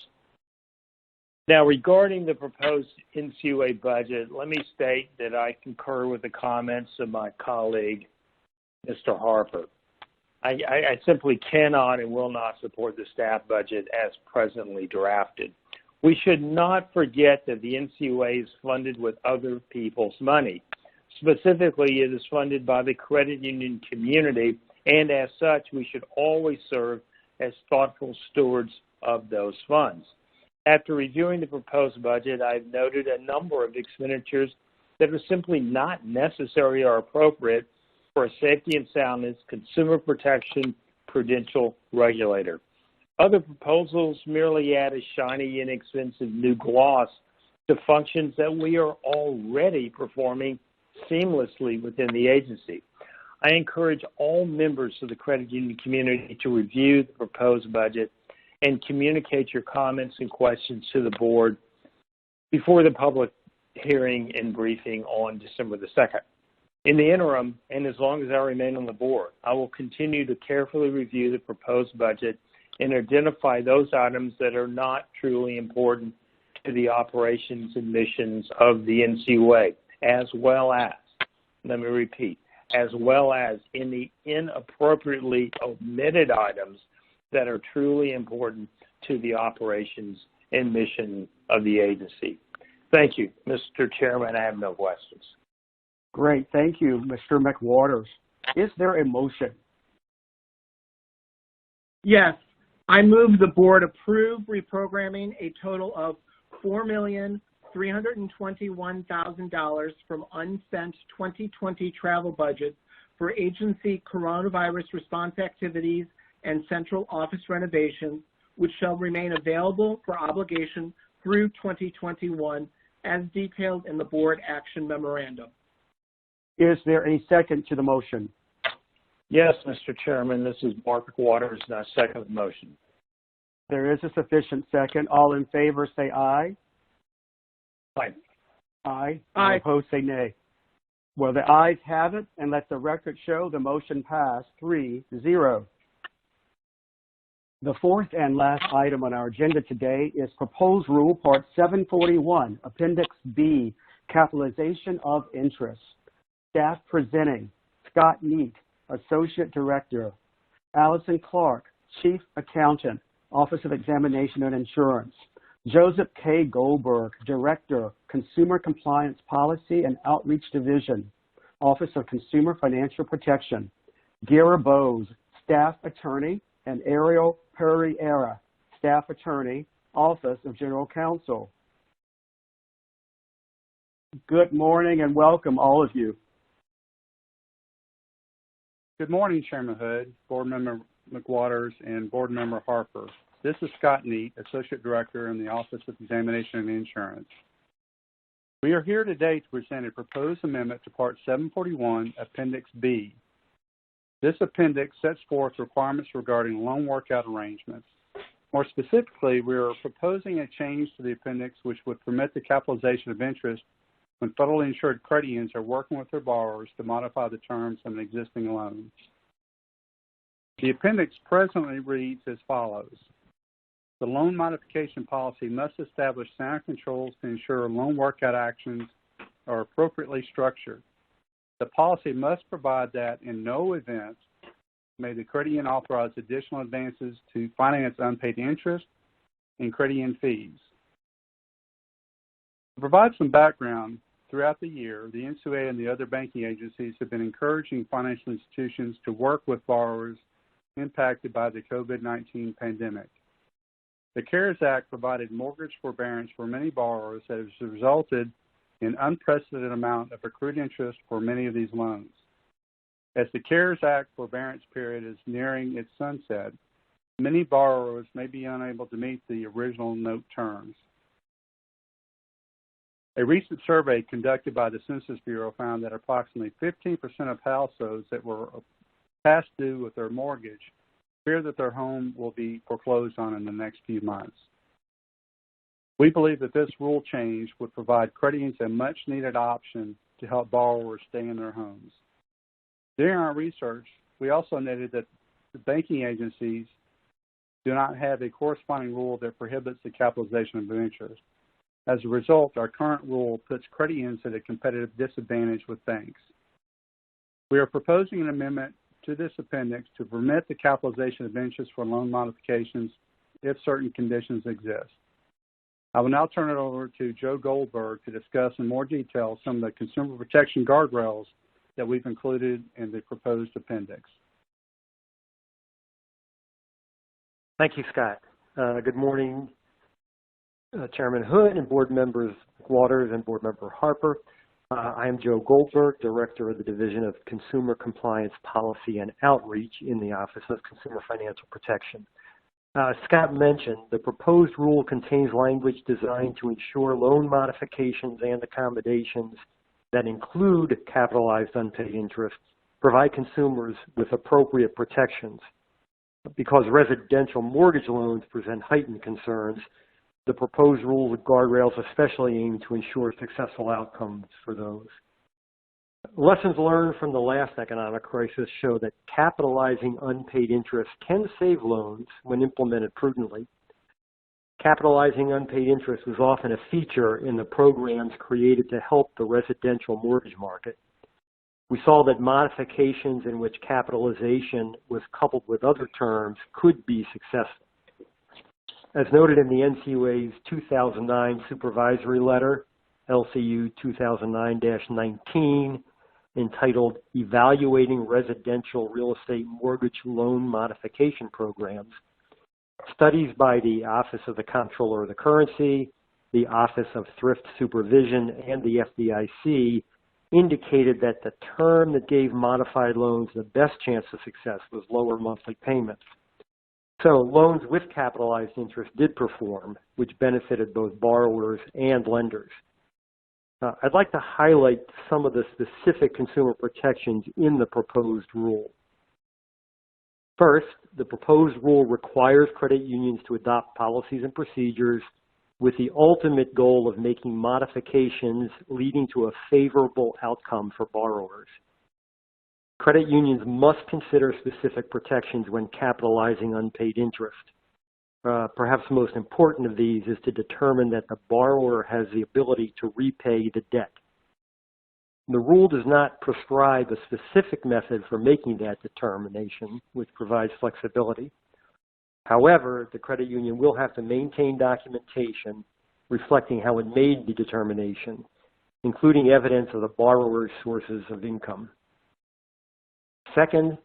Now, regarding the proposed Ncua budget, let me state that I concur with the comments of my colleague, Mr. Harper. I simply cannot and will not support the staff budget as presently drafted. We should not forget that the Ncua is funded with other people's money. Specifically, it is funded by the credit union community, and as such, we should always serve as thoughtful stewards of those funds. After reviewing the proposed budget, I've noted a number of expenditures that are simply not necessary or appropriate for a safety and soundness, consumer protection, prudential regulator. Other proposals merely add a shiny, inexpensive new gloss to functions that we are already performing seamlessly within the agency. I encourage all members of the credit union community to review the proposed budget and communicate your comments and questions to the board before the public hearing and briefing on December the 2nd. In the interim, and as long as I remain on the board, I will continue to carefully review the proposed budget and identify those items that are not truly important to the operations and missions of the Ncua, as well as, let me repeat, as well as any inappropriately omitted items that are truly important to the operations and mission of the agency. Thank you, Mr. Chairman. I have no questions. Great. Thank you, Mr. McWaters. Is there a motion? Yes. I move the board approve reprogramming a total of $4,321,000 from unspent 2020 travel budget for agency coronavirus response activities and central office renovations, which shall remain available for obligation through 2021 as detailed in the board action memorandum. Is there a second to the motion? Yes, Mr. Chairman, this is Mark McWaters, and I second the motion. There is a sufficient second. All in favor say aye. Aye. Aye. Aye. Opposed say nay. Well, the ayes have it, and let the record show the motion passed 3-0. The fourth and last item on our agenda today is Proposed Rule Part 741, Appendix B, Capitalization of Interest. Staff presenting, Scott Neat, Associate Director, Allison Clark, Chief Accountant, Office of Examination and Insurance, Joseph K. Goldberg, Director, Consumer Compliance Policy and Outreach Division, Office of Consumer Financial Protection, Gira Bose, Staff Attorney, and Ariel Pereira, Staff Attorney, Office of General Counsel. Good morning and welcome, all of you. Good morning, Chairman Hood, Board Member McWaters, and Board Member Harper. This is Scott Neat, Associate Director in the Office of Examination and Insurance. We are here today to present a proposed amendment to Part 741, Appendix B. This appendix sets forth requirements regarding loan workout arrangements. More specifically, we are proposing a change to the appendix which would permit the capitalization of interest when federally insured credit unions are working with their borrowers to modify the terms of an existing loan. The appendix presently reads as follows. The loan modification policy must establish sound controls to ensure loan workout actions are appropriately structured. The policy must provide that in no event may the credit union authorize additional advances to finance unpaid interest and credit union fees. To provide some background, throughout the year, the Ncua and the other banking agencies have been encouraging financial institutions to work with borrowers impacted by the COVID-19 pandemic. The CARES Act provided mortgage forbearance for many borrowers that has resulted an unprecedented amount of accrued interest for many of these loans. As the CARES Act forbearance period is nearing its sunset, many borrowers may be unable to meet the original note terms. A recent survey conducted by the Census Bureau found that approximately 15% of households that were past due with their mortgage fear that their home will be foreclosed on in the next few months. We believe that this rule change would provide credit unions a much-needed option to help borrowers stay in their homes. During our research, we also noted that the banking agencies do not have a corresponding rule that prohibits the capitalization of interest. As a result, our current rule puts credit unions at a competitive disadvantage with banks. We are proposing an amendment to this appendix to permit the capitalization of interest for loan modifications if certain conditions exist. I will now turn it over to Joe Goldberg to discuss in more detail some of the consumer protection guardrails that we've included in the proposed appendix. Thank you, Scott. Good morning, Chairman Hood and board members Waters and board member Harper. I am Joe Goldberg, Director of the Division of Consumer Compliance Policy and Outreach in the Office of Consumer Financial Protection. Scott mentioned the proposed rule contains language designed to ensure loan modifications and accommodations that include capitalized unpaid interest provide consumers with appropriate protections. Because residential mortgage loans present heightened concerns, the proposed rules of guardrails especially aim to ensure successful outcomes for those. Lessons learned from the last economic crisis show that capitalizing unpaid interest can save loans when implemented prudently. Capitalizing unpaid interest was often a feature in the programs created to help the residential mortgage market. We saw that modifications in which capitalization was coupled with other terms could be successful. As noted in the NCUA's 2009 supervisory letter, LCU 2009-19, entitled Evaluating Residential Real Estate Mortgage Loan Modification Programs, studies by the Office of the Comptroller of the Currency, the Office of Thrift Supervision, and the FDIC indicated that the term that gave modified loans the best chance of success was lower monthly payments. So loans with capitalized interest did perform, which benefited both borrowers and lenders. I'd like to highlight some of the specific consumer protections in the proposed rule. First, the proposed rule requires credit unions to adopt policies and procedures with the ultimate goal of making modifications leading to a favorable outcome for borrowers. Credit unions must consider specific protections when capitalizing unpaid interest. Perhaps the most important of these is to determine that the borrower has the ability to repay the debt. The rule does not prescribe a specific method for making that determination, which provides flexibility. However, the credit union will have to maintain documentation reflecting how it made the determination, including evidence of the borrower's sources of income. Second,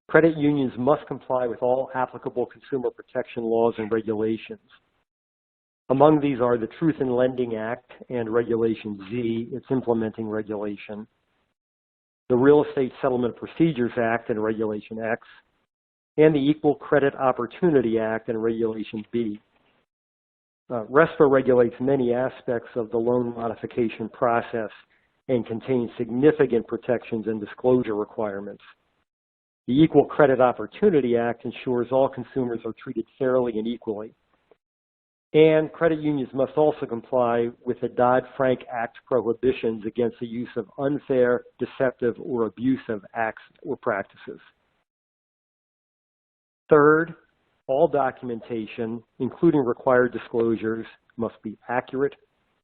credit unions must comply with all applicable consumer protection laws and regulations. Among these are the Truth in Lending Act and Regulation Z, its implementing regulation, the Real Estate Settlement Procedures Act and Regulation X, and the Equal Credit Opportunity Act and Regulation B. RESPA regulates many aspects of the loan modification process and contains significant protections and disclosure requirements. The Equal Credit Opportunity Act ensures all consumers are treated fairly and equally. And credit unions must also comply with the Dodd-Frank Act prohibitions against the use of unfair, deceptive, or abusive acts or practices. Third, all documentation, including required disclosures, must be accurate,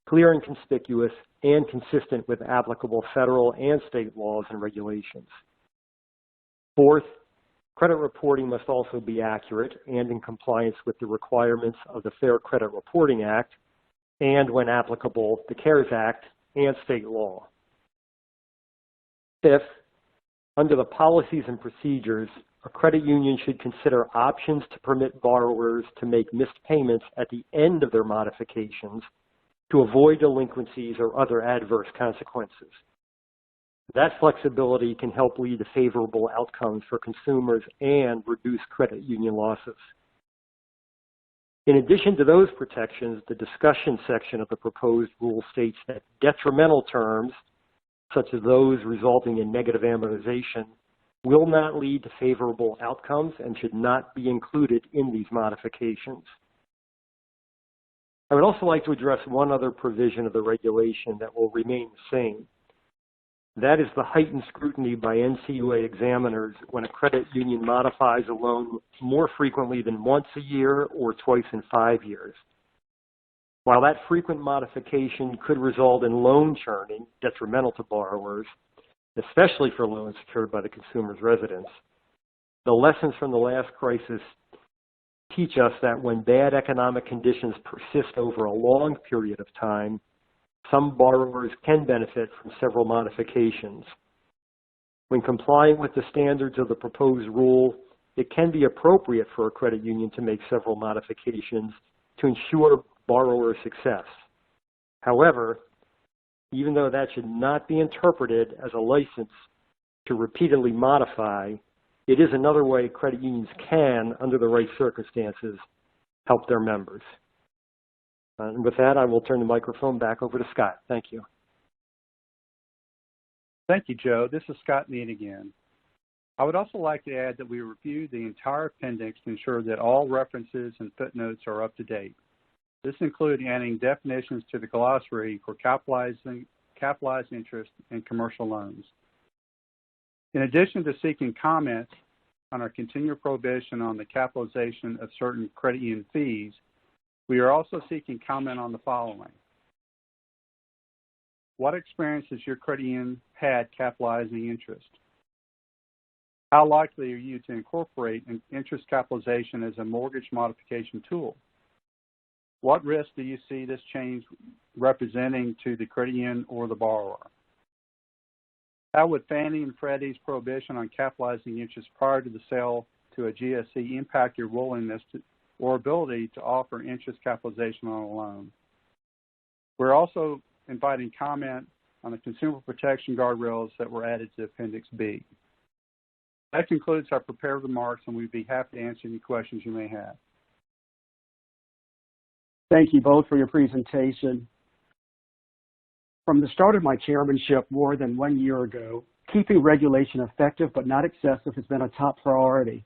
clear and conspicuous, and consistent with applicable federal and state laws and regulations. Fourth, credit reporting must also be accurate and in compliance with the requirements of the Fair Credit Reporting Act and, when applicable, the CARES Act and state law. Fifth, under the policies and procedures, a credit union should consider options to permit borrowers to make missed payments at the end of their modifications to avoid delinquencies or other adverse consequences. That flexibility can help lead to favorable outcomes for consumers and reduce credit union losses. In addition to those protections, the discussion section of the proposed rule states that detrimental terms, such as those resulting in negative amortization, will not lead to favorable outcomes and should not be included in these modifications. I would also like to address one other provision of the regulation that will remain the same. That is the heightened scrutiny by Ncua examiners when a credit union modifies a loan more frequently than once a year or twice in 5 years. While that frequent modification could result in loan churning, detrimental to borrowers, especially for loans secured by the consumer's residence, the lessons from the last crisis teach us that when bad economic conditions persist over a long period of time, some borrowers can benefit from several modifications. When complying with the standards of the proposed rule, it can be appropriate for a credit union to make several modifications to ensure borrower success. However, even though that should not be interpreted as a license to repeatedly modify, it is another way credit unions can, under the right circumstances, help their members. And with that, I will turn the microphone back over to Scott. Thank you. Thank you, Joe. This is Scott Mead again. I would also like to add that we reviewed the entire appendix to ensure that all references and footnotes are up to date. This includes adding definitions to the glossary for capitalized interest and commercial loans. In addition to seeking comments on our continued prohibition on the capitalization of certain credit union fees, we are also seeking comment on the following. What experience has your credit union had capitalizing interest? How likely are you to incorporate an interest capitalization as a mortgage modification tool? What risk do you see this change representing to the credit union or the borrower? How would Fannie and Freddie's prohibition on capitalizing interest prior to the sale to a GSE impact your willingness to, or ability to offer interest capitalization on a loan? We're also inviting comment on the consumer protection guardrails that were added to Appendix B. That concludes our prepared remarks, and we'd be happy to answer any questions you may have. Thank you both for your presentation. From the start of my chairmanship more than 1 year ago, keeping regulation effective but not excessive has been a top priority.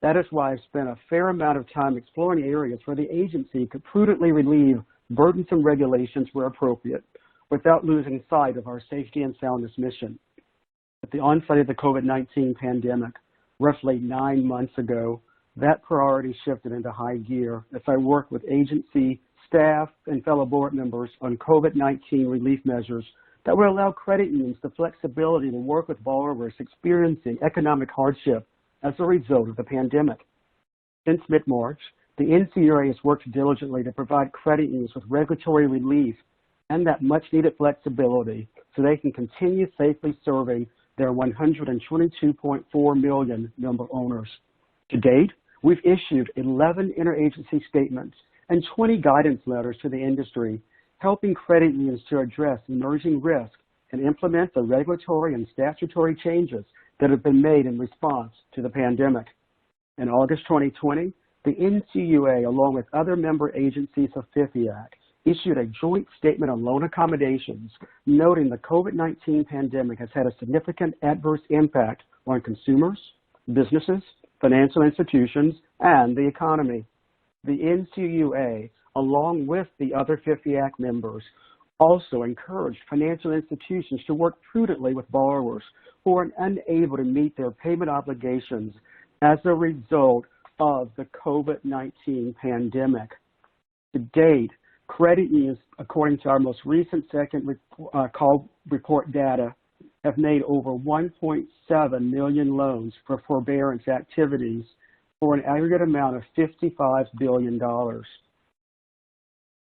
That is why I've spent a fair amount of time exploring areas where the agency could prudently relieve burdensome regulations where appropriate, without losing sight of our safety and soundness mission. At the onset of the COVID-19 pandemic, roughly 9 months ago, that priority shifted into high gear as I worked with agency staff and fellow board members on COVID-19 relief measures that would allow credit unions the flexibility to work with borrowers experiencing economic hardship as a result of the pandemic. Since mid-March, the Ncua has worked diligently to provide credit unions with regulatory relief and that much-needed flexibility so they can continue safely serving their 122.4 million member owners. To date, we've issued 11 interagency statements and 20 guidance letters to the industry, helping credit unions to address emerging risk and implement the regulatory and statutory changes that have been made in response to the pandemic. In August 2020, the Ncua, along with other member agencies of FIFIAC, issued a joint statement on loan accommodations, noting the COVID-19 pandemic has had a significant adverse impact on consumers, businesses, financial institutions, and the economy. The Ncua, along with the other FIFIAC members, also encouraged financial institutions to work prudently with borrowers who are unable to meet their payment obligations as a result of the COVID-19 pandemic. To date, credit unions, according to our most recent second call report data, have made over 1.7 million loans for forbearance activities for an aggregate amount of $55 billion.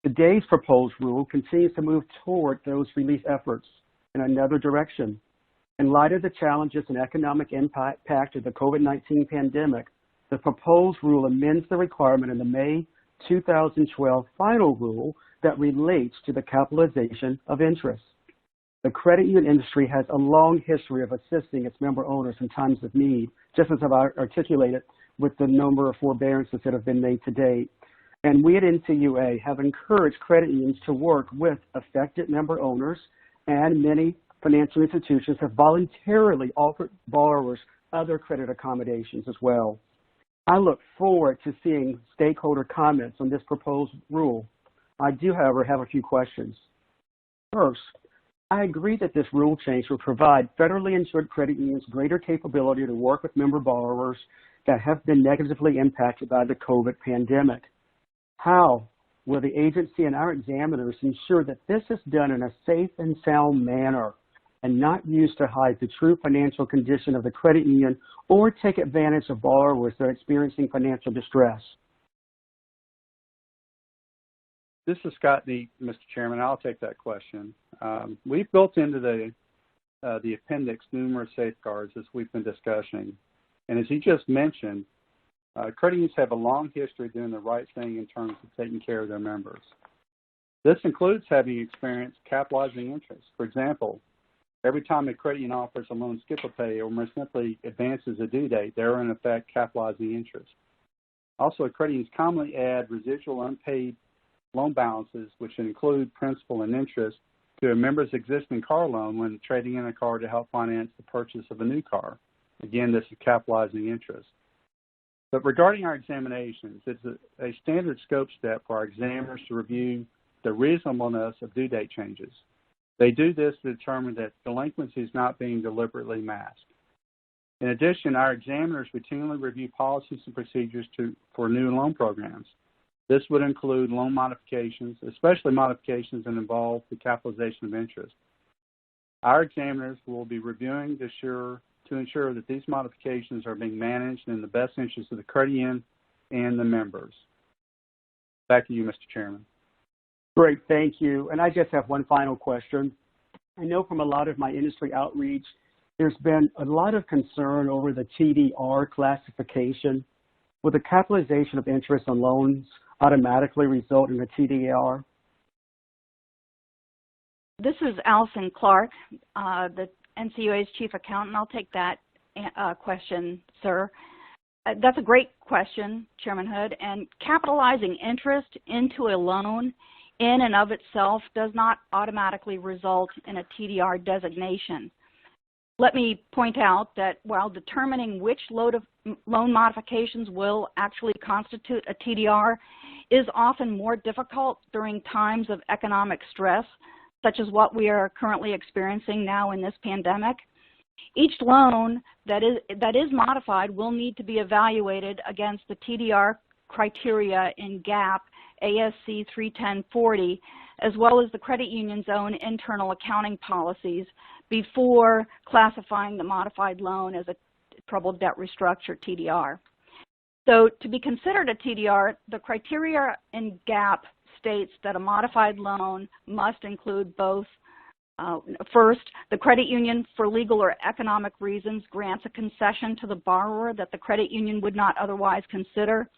Today's proposed rule continues to move toward those relief efforts in another direction. In light of the challenges and economic impact of the COVID-19 pandemic, the proposed rule amends the requirement in the May 2012 final rule that relates to the capitalization of interest. The credit union industry has a long history of assisting its member owners in times of need, just as I've articulated with the number of forbearances that have been made to date. And we at Ncua have encouraged credit unions to work with affected member owners, and many financial institutions have voluntarily offered borrowers other credit accommodations as well. I look forward to seeing stakeholder comments on this proposed rule. I do, however, have a few questions. First, I agree that this rule change will provide federally insured credit unions greater capability to work with member borrowers that have been negatively impacted by the COVID pandemic. How will the agency and our examiners ensure that this is done in a safe and sound manner and not used to hide the true financial condition of the credit union or take advantage of borrowers that are experiencing financial distress? This is Scott Neat, Mr. Chairman. I'll take that question. We've built into the appendix numerous safeguards as we've been discussing. And as he just mentioned, credit unions have a long history of doing the right thing in terms of taking care of their members. This includes having experience capitalizing interest. For example, every time a credit union offers a loan skip-a-pay or more simply advances a due date, they're in effect capitalizing interest. Also, credit unions commonly add residual unpaid loan balances, which include principal and interest, to a member's existing car loan when trading in a car to help finance the purchase of a new car. Again, this is capitalizing interest. But regarding our examinations, it's a standard scope step for our examiners to review the reasonableness of due date changes. They do this to determine that delinquency is not being deliberately masked. In addition, our examiners routinely review policies and procedures for new loan programs. This would include loan modifications, especially modifications that involve the capitalization of interest. Our examiners will be reviewing to ensure that these modifications are being managed in the best interest of the credit union and the members. Back to you, Mr. Chairman. Great, thank you. And I just have one final question. I know from a lot of my industry outreach, there's been a lot of concern over the TDR classification. Will the capitalization of interest on loans automatically result in a TDR? This is Allison Clark, the NCUA's chief accountant. I'll take that question, sir. That's a great question, Chairman Hood. And capitalizing interest into a loan in and of itself does not automatically result in a TDR designation. Let me point out that while determining which loan modifications will actually constitute a TDR is often more difficult during times of economic stress, such as what we are currently experiencing now in this pandemic, each loan that is modified will need to be evaluated against the TDR criteria in GAAP ASC 31040, as well as the credit union's own internal accounting policies before classifying the modified loan as a troubled debt restructure TDR. So to be considered a TDR, the criteria in GAAP states that a modified loan must include both first, the credit union for legal or economic reasons grants a concession to the borrower that the credit union would not otherwise consider.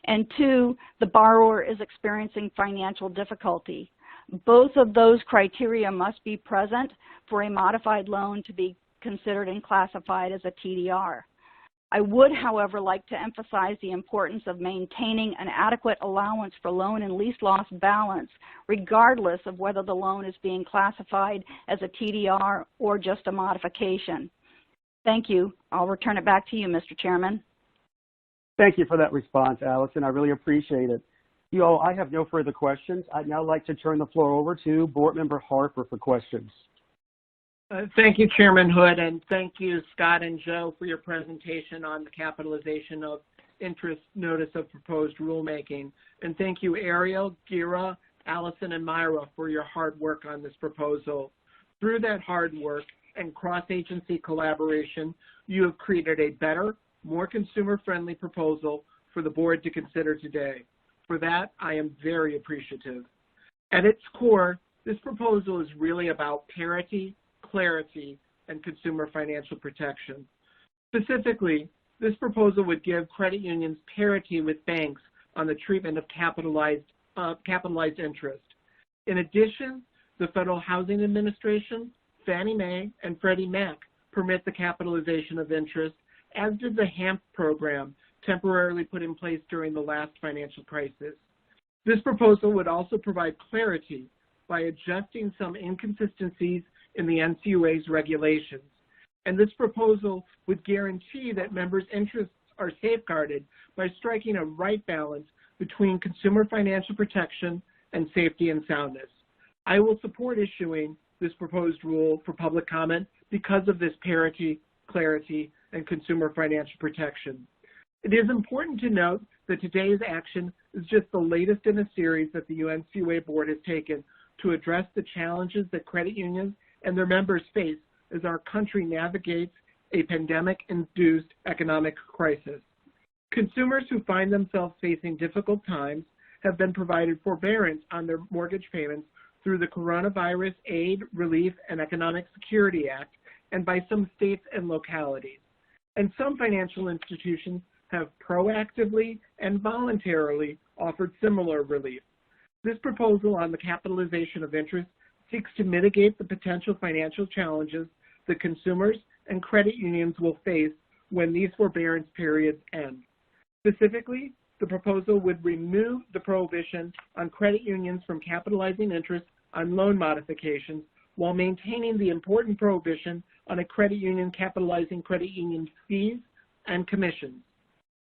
And two, the borrower is experiencing financial difficulty. Both of those criteria must be present for a modified loan to be considered and classified as a TDR. I would, however, like to emphasize the importance of maintaining an adequate allowance for loan and lease loss balance, regardless of whether the loan is being classified as a TDR or just a modification. Thank you. I'll return it back to you, Mr. Chairman. Thank you for that response, Allison. I really appreciate it. You all, I have no further questions. I'd now like to turn the floor over to Board Member Harper for questions. Thank you, Chairman Hood, and thank you, Scott and Joe, for your presentation on the capitalization of interest notice of proposed rulemaking. And thank you, Ariel, Gira, Allison, and Myra for your hard work on this proposal. Through that hard work and cross-agency collaboration, you have created a better, more consumer-friendly proposal for the board to consider today. For that, I am very appreciative. At its core, this proposal is really about parity, clarity, and consumer financial protection. Specifically, this proposal would give credit unions parity with banks on the treatment of capitalized interest. In addition, the Federal Housing Administration, Fannie Mae, and Freddie Mac permit the capitalization of interest, as did the HAMP program, temporarily put in place during the last financial crisis. This proposal would also provide clarity by adjusting some inconsistencies in the NCUA's regulations. And this proposal would guarantee that members' interests are safeguarded by striking a right balance between consumer financial protection and safety and soundness. I will support issuing this proposed rule for public comment because of this parity, clarity, and consumer financial protection. It is important to note that today's action is just the latest in a series that the UNCUA board has taken to address the challenges that credit unions and their members face as our country navigates a pandemic-induced economic crisis. Consumers who find themselves facing difficult times have been provided forbearance on their mortgage payments through the Coronavirus Aid, Relief, and Economic Security Act and by some states and localities. And some financial institutions have proactively and voluntarily offered similar relief. This proposal on the capitalization of interest seeks to mitigate the potential financial challenges that consumers and credit unions will face when these forbearance periods end. Specifically, the proposal would remove the prohibition on credit unions from capitalizing interest on loan modifications while maintaining the important prohibition on a credit union capitalizing credit union fees and commissions.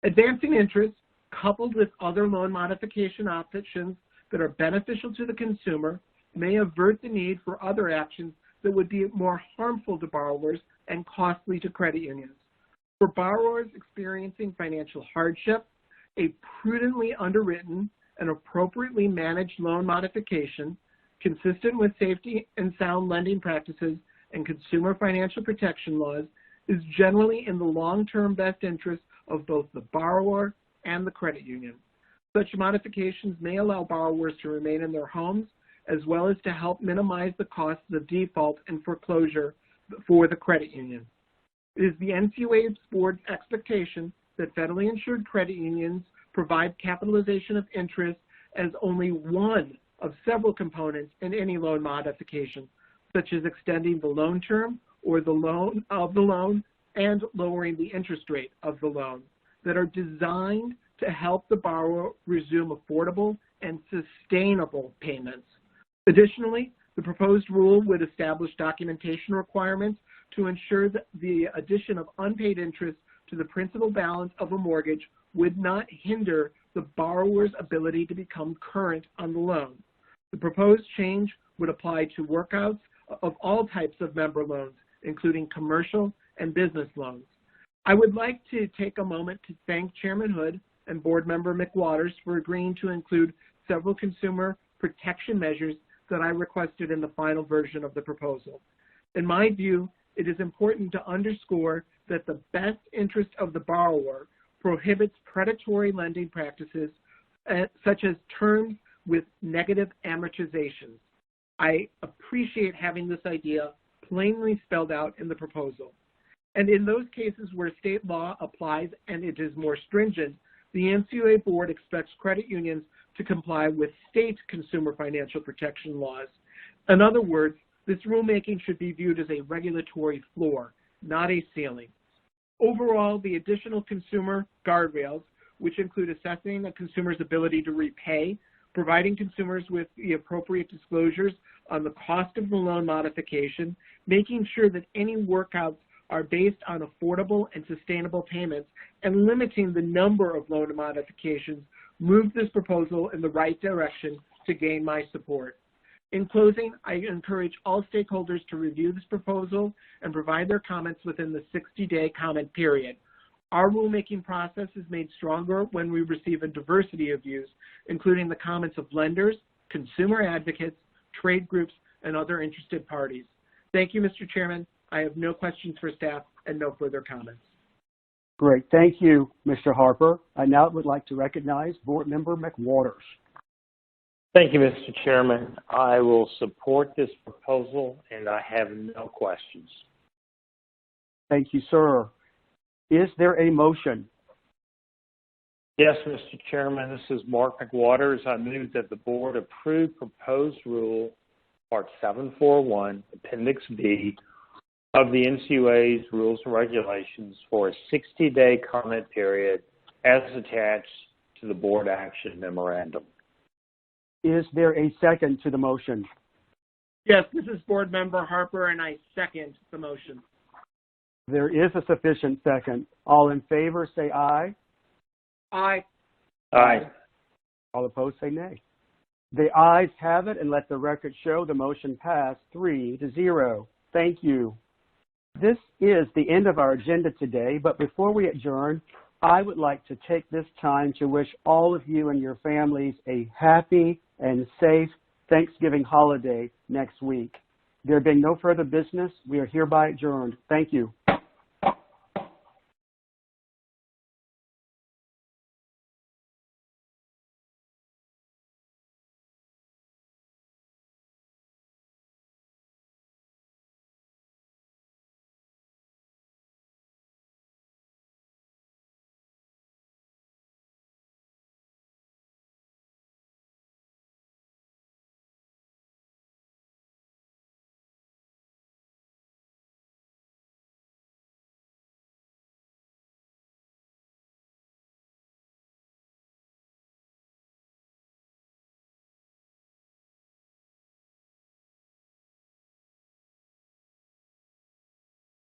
Advancing interest, coupled with other loan modification options that are beneficial to the consumer, may avert the need for other actions that would be more harmful to borrowers and costly to credit unions. For borrowers experiencing financial hardship, a prudently underwritten and appropriately managed loan modification, consistent with safety and sound lending practices and consumer financial protection laws, is generally in the long-term best interest of both the borrower and the credit union. Such modifications may allow borrowers to remain in their homes, as well as to help minimize the costs of default and foreclosure for the credit union. It is the NCUA's board's expectation that federally insured credit unions provide capitalization of interest as only one of several components in any loan modification, such as extending the loan term or the loan of the loan and lowering the interest rate of the loan, that are designed to help the borrower resume affordable and sustainable payments. Additionally, the proposed rule would establish documentation requirements to ensure that the addition of unpaid interest to the principal balance of a mortgage would not hinder the borrower's ability to become current on the loan. The proposed change would apply to workouts of all types of member loans, including commercial and business loans. I would like to take a moment to thank Chairman Hood and Board Member McWaters for agreeing to include several consumer protection measures that I requested in the final version of the proposal. In my view, it is important to underscore that the best interest of the borrower prohibits predatory lending practices such as terms with negative amortizations. I appreciate having this idea plainly spelled out in the proposal. And in those cases where state law applies and it is more stringent, the NCUA board expects credit unions to comply with state consumer financial protection laws. In other words, this rulemaking should be viewed as a regulatory floor, not a ceiling. Overall, the additional consumer guardrails, which include assessing a consumer's ability to repay, providing consumers with the appropriate disclosures on the cost of the loan modification, making sure that any workouts are based on affordable and sustainable payments, and limiting the number of loan modifications, move this proposal in the right direction to gain my support. In closing, I encourage all stakeholders to review this proposal and provide their comments within the 60-day comment period. Our rulemaking process is made stronger when we receive a diversity of views, including the comments of lenders, consumer advocates, trade groups, and other interested parties. Thank you, Mr. Chairman. I have no questions for staff and no further comments. Great. Thank you, Mr. Harper. I now would like to recognize Board Member McWaters. Thank you, Mr. Chairman. I will support this proposal, and I have no questions. Thank you, sir. Is there a motion? Yes, Mr. Chairman, this is Mark McWaters. I move that the board approve proposed rule, Part 741, Appendix B of the NCUA's Rules and Regulations for a 60-day comment period as attached to the board action memorandum. Is there a second to the motion? Yes, this is Board Member Harper, and I second the motion. There is a sufficient second. All in favor say aye. Aye. Aye. All opposed say nay. The ayes have it, and let the record show the motion passed 3-0. Thank you. This is the end of our agenda today, but before we adjourn, I would like to take this time to wish all of you and your families a happy and safe Thanksgiving holiday next week. There being no further business, we are hereby adjourned. Thank you.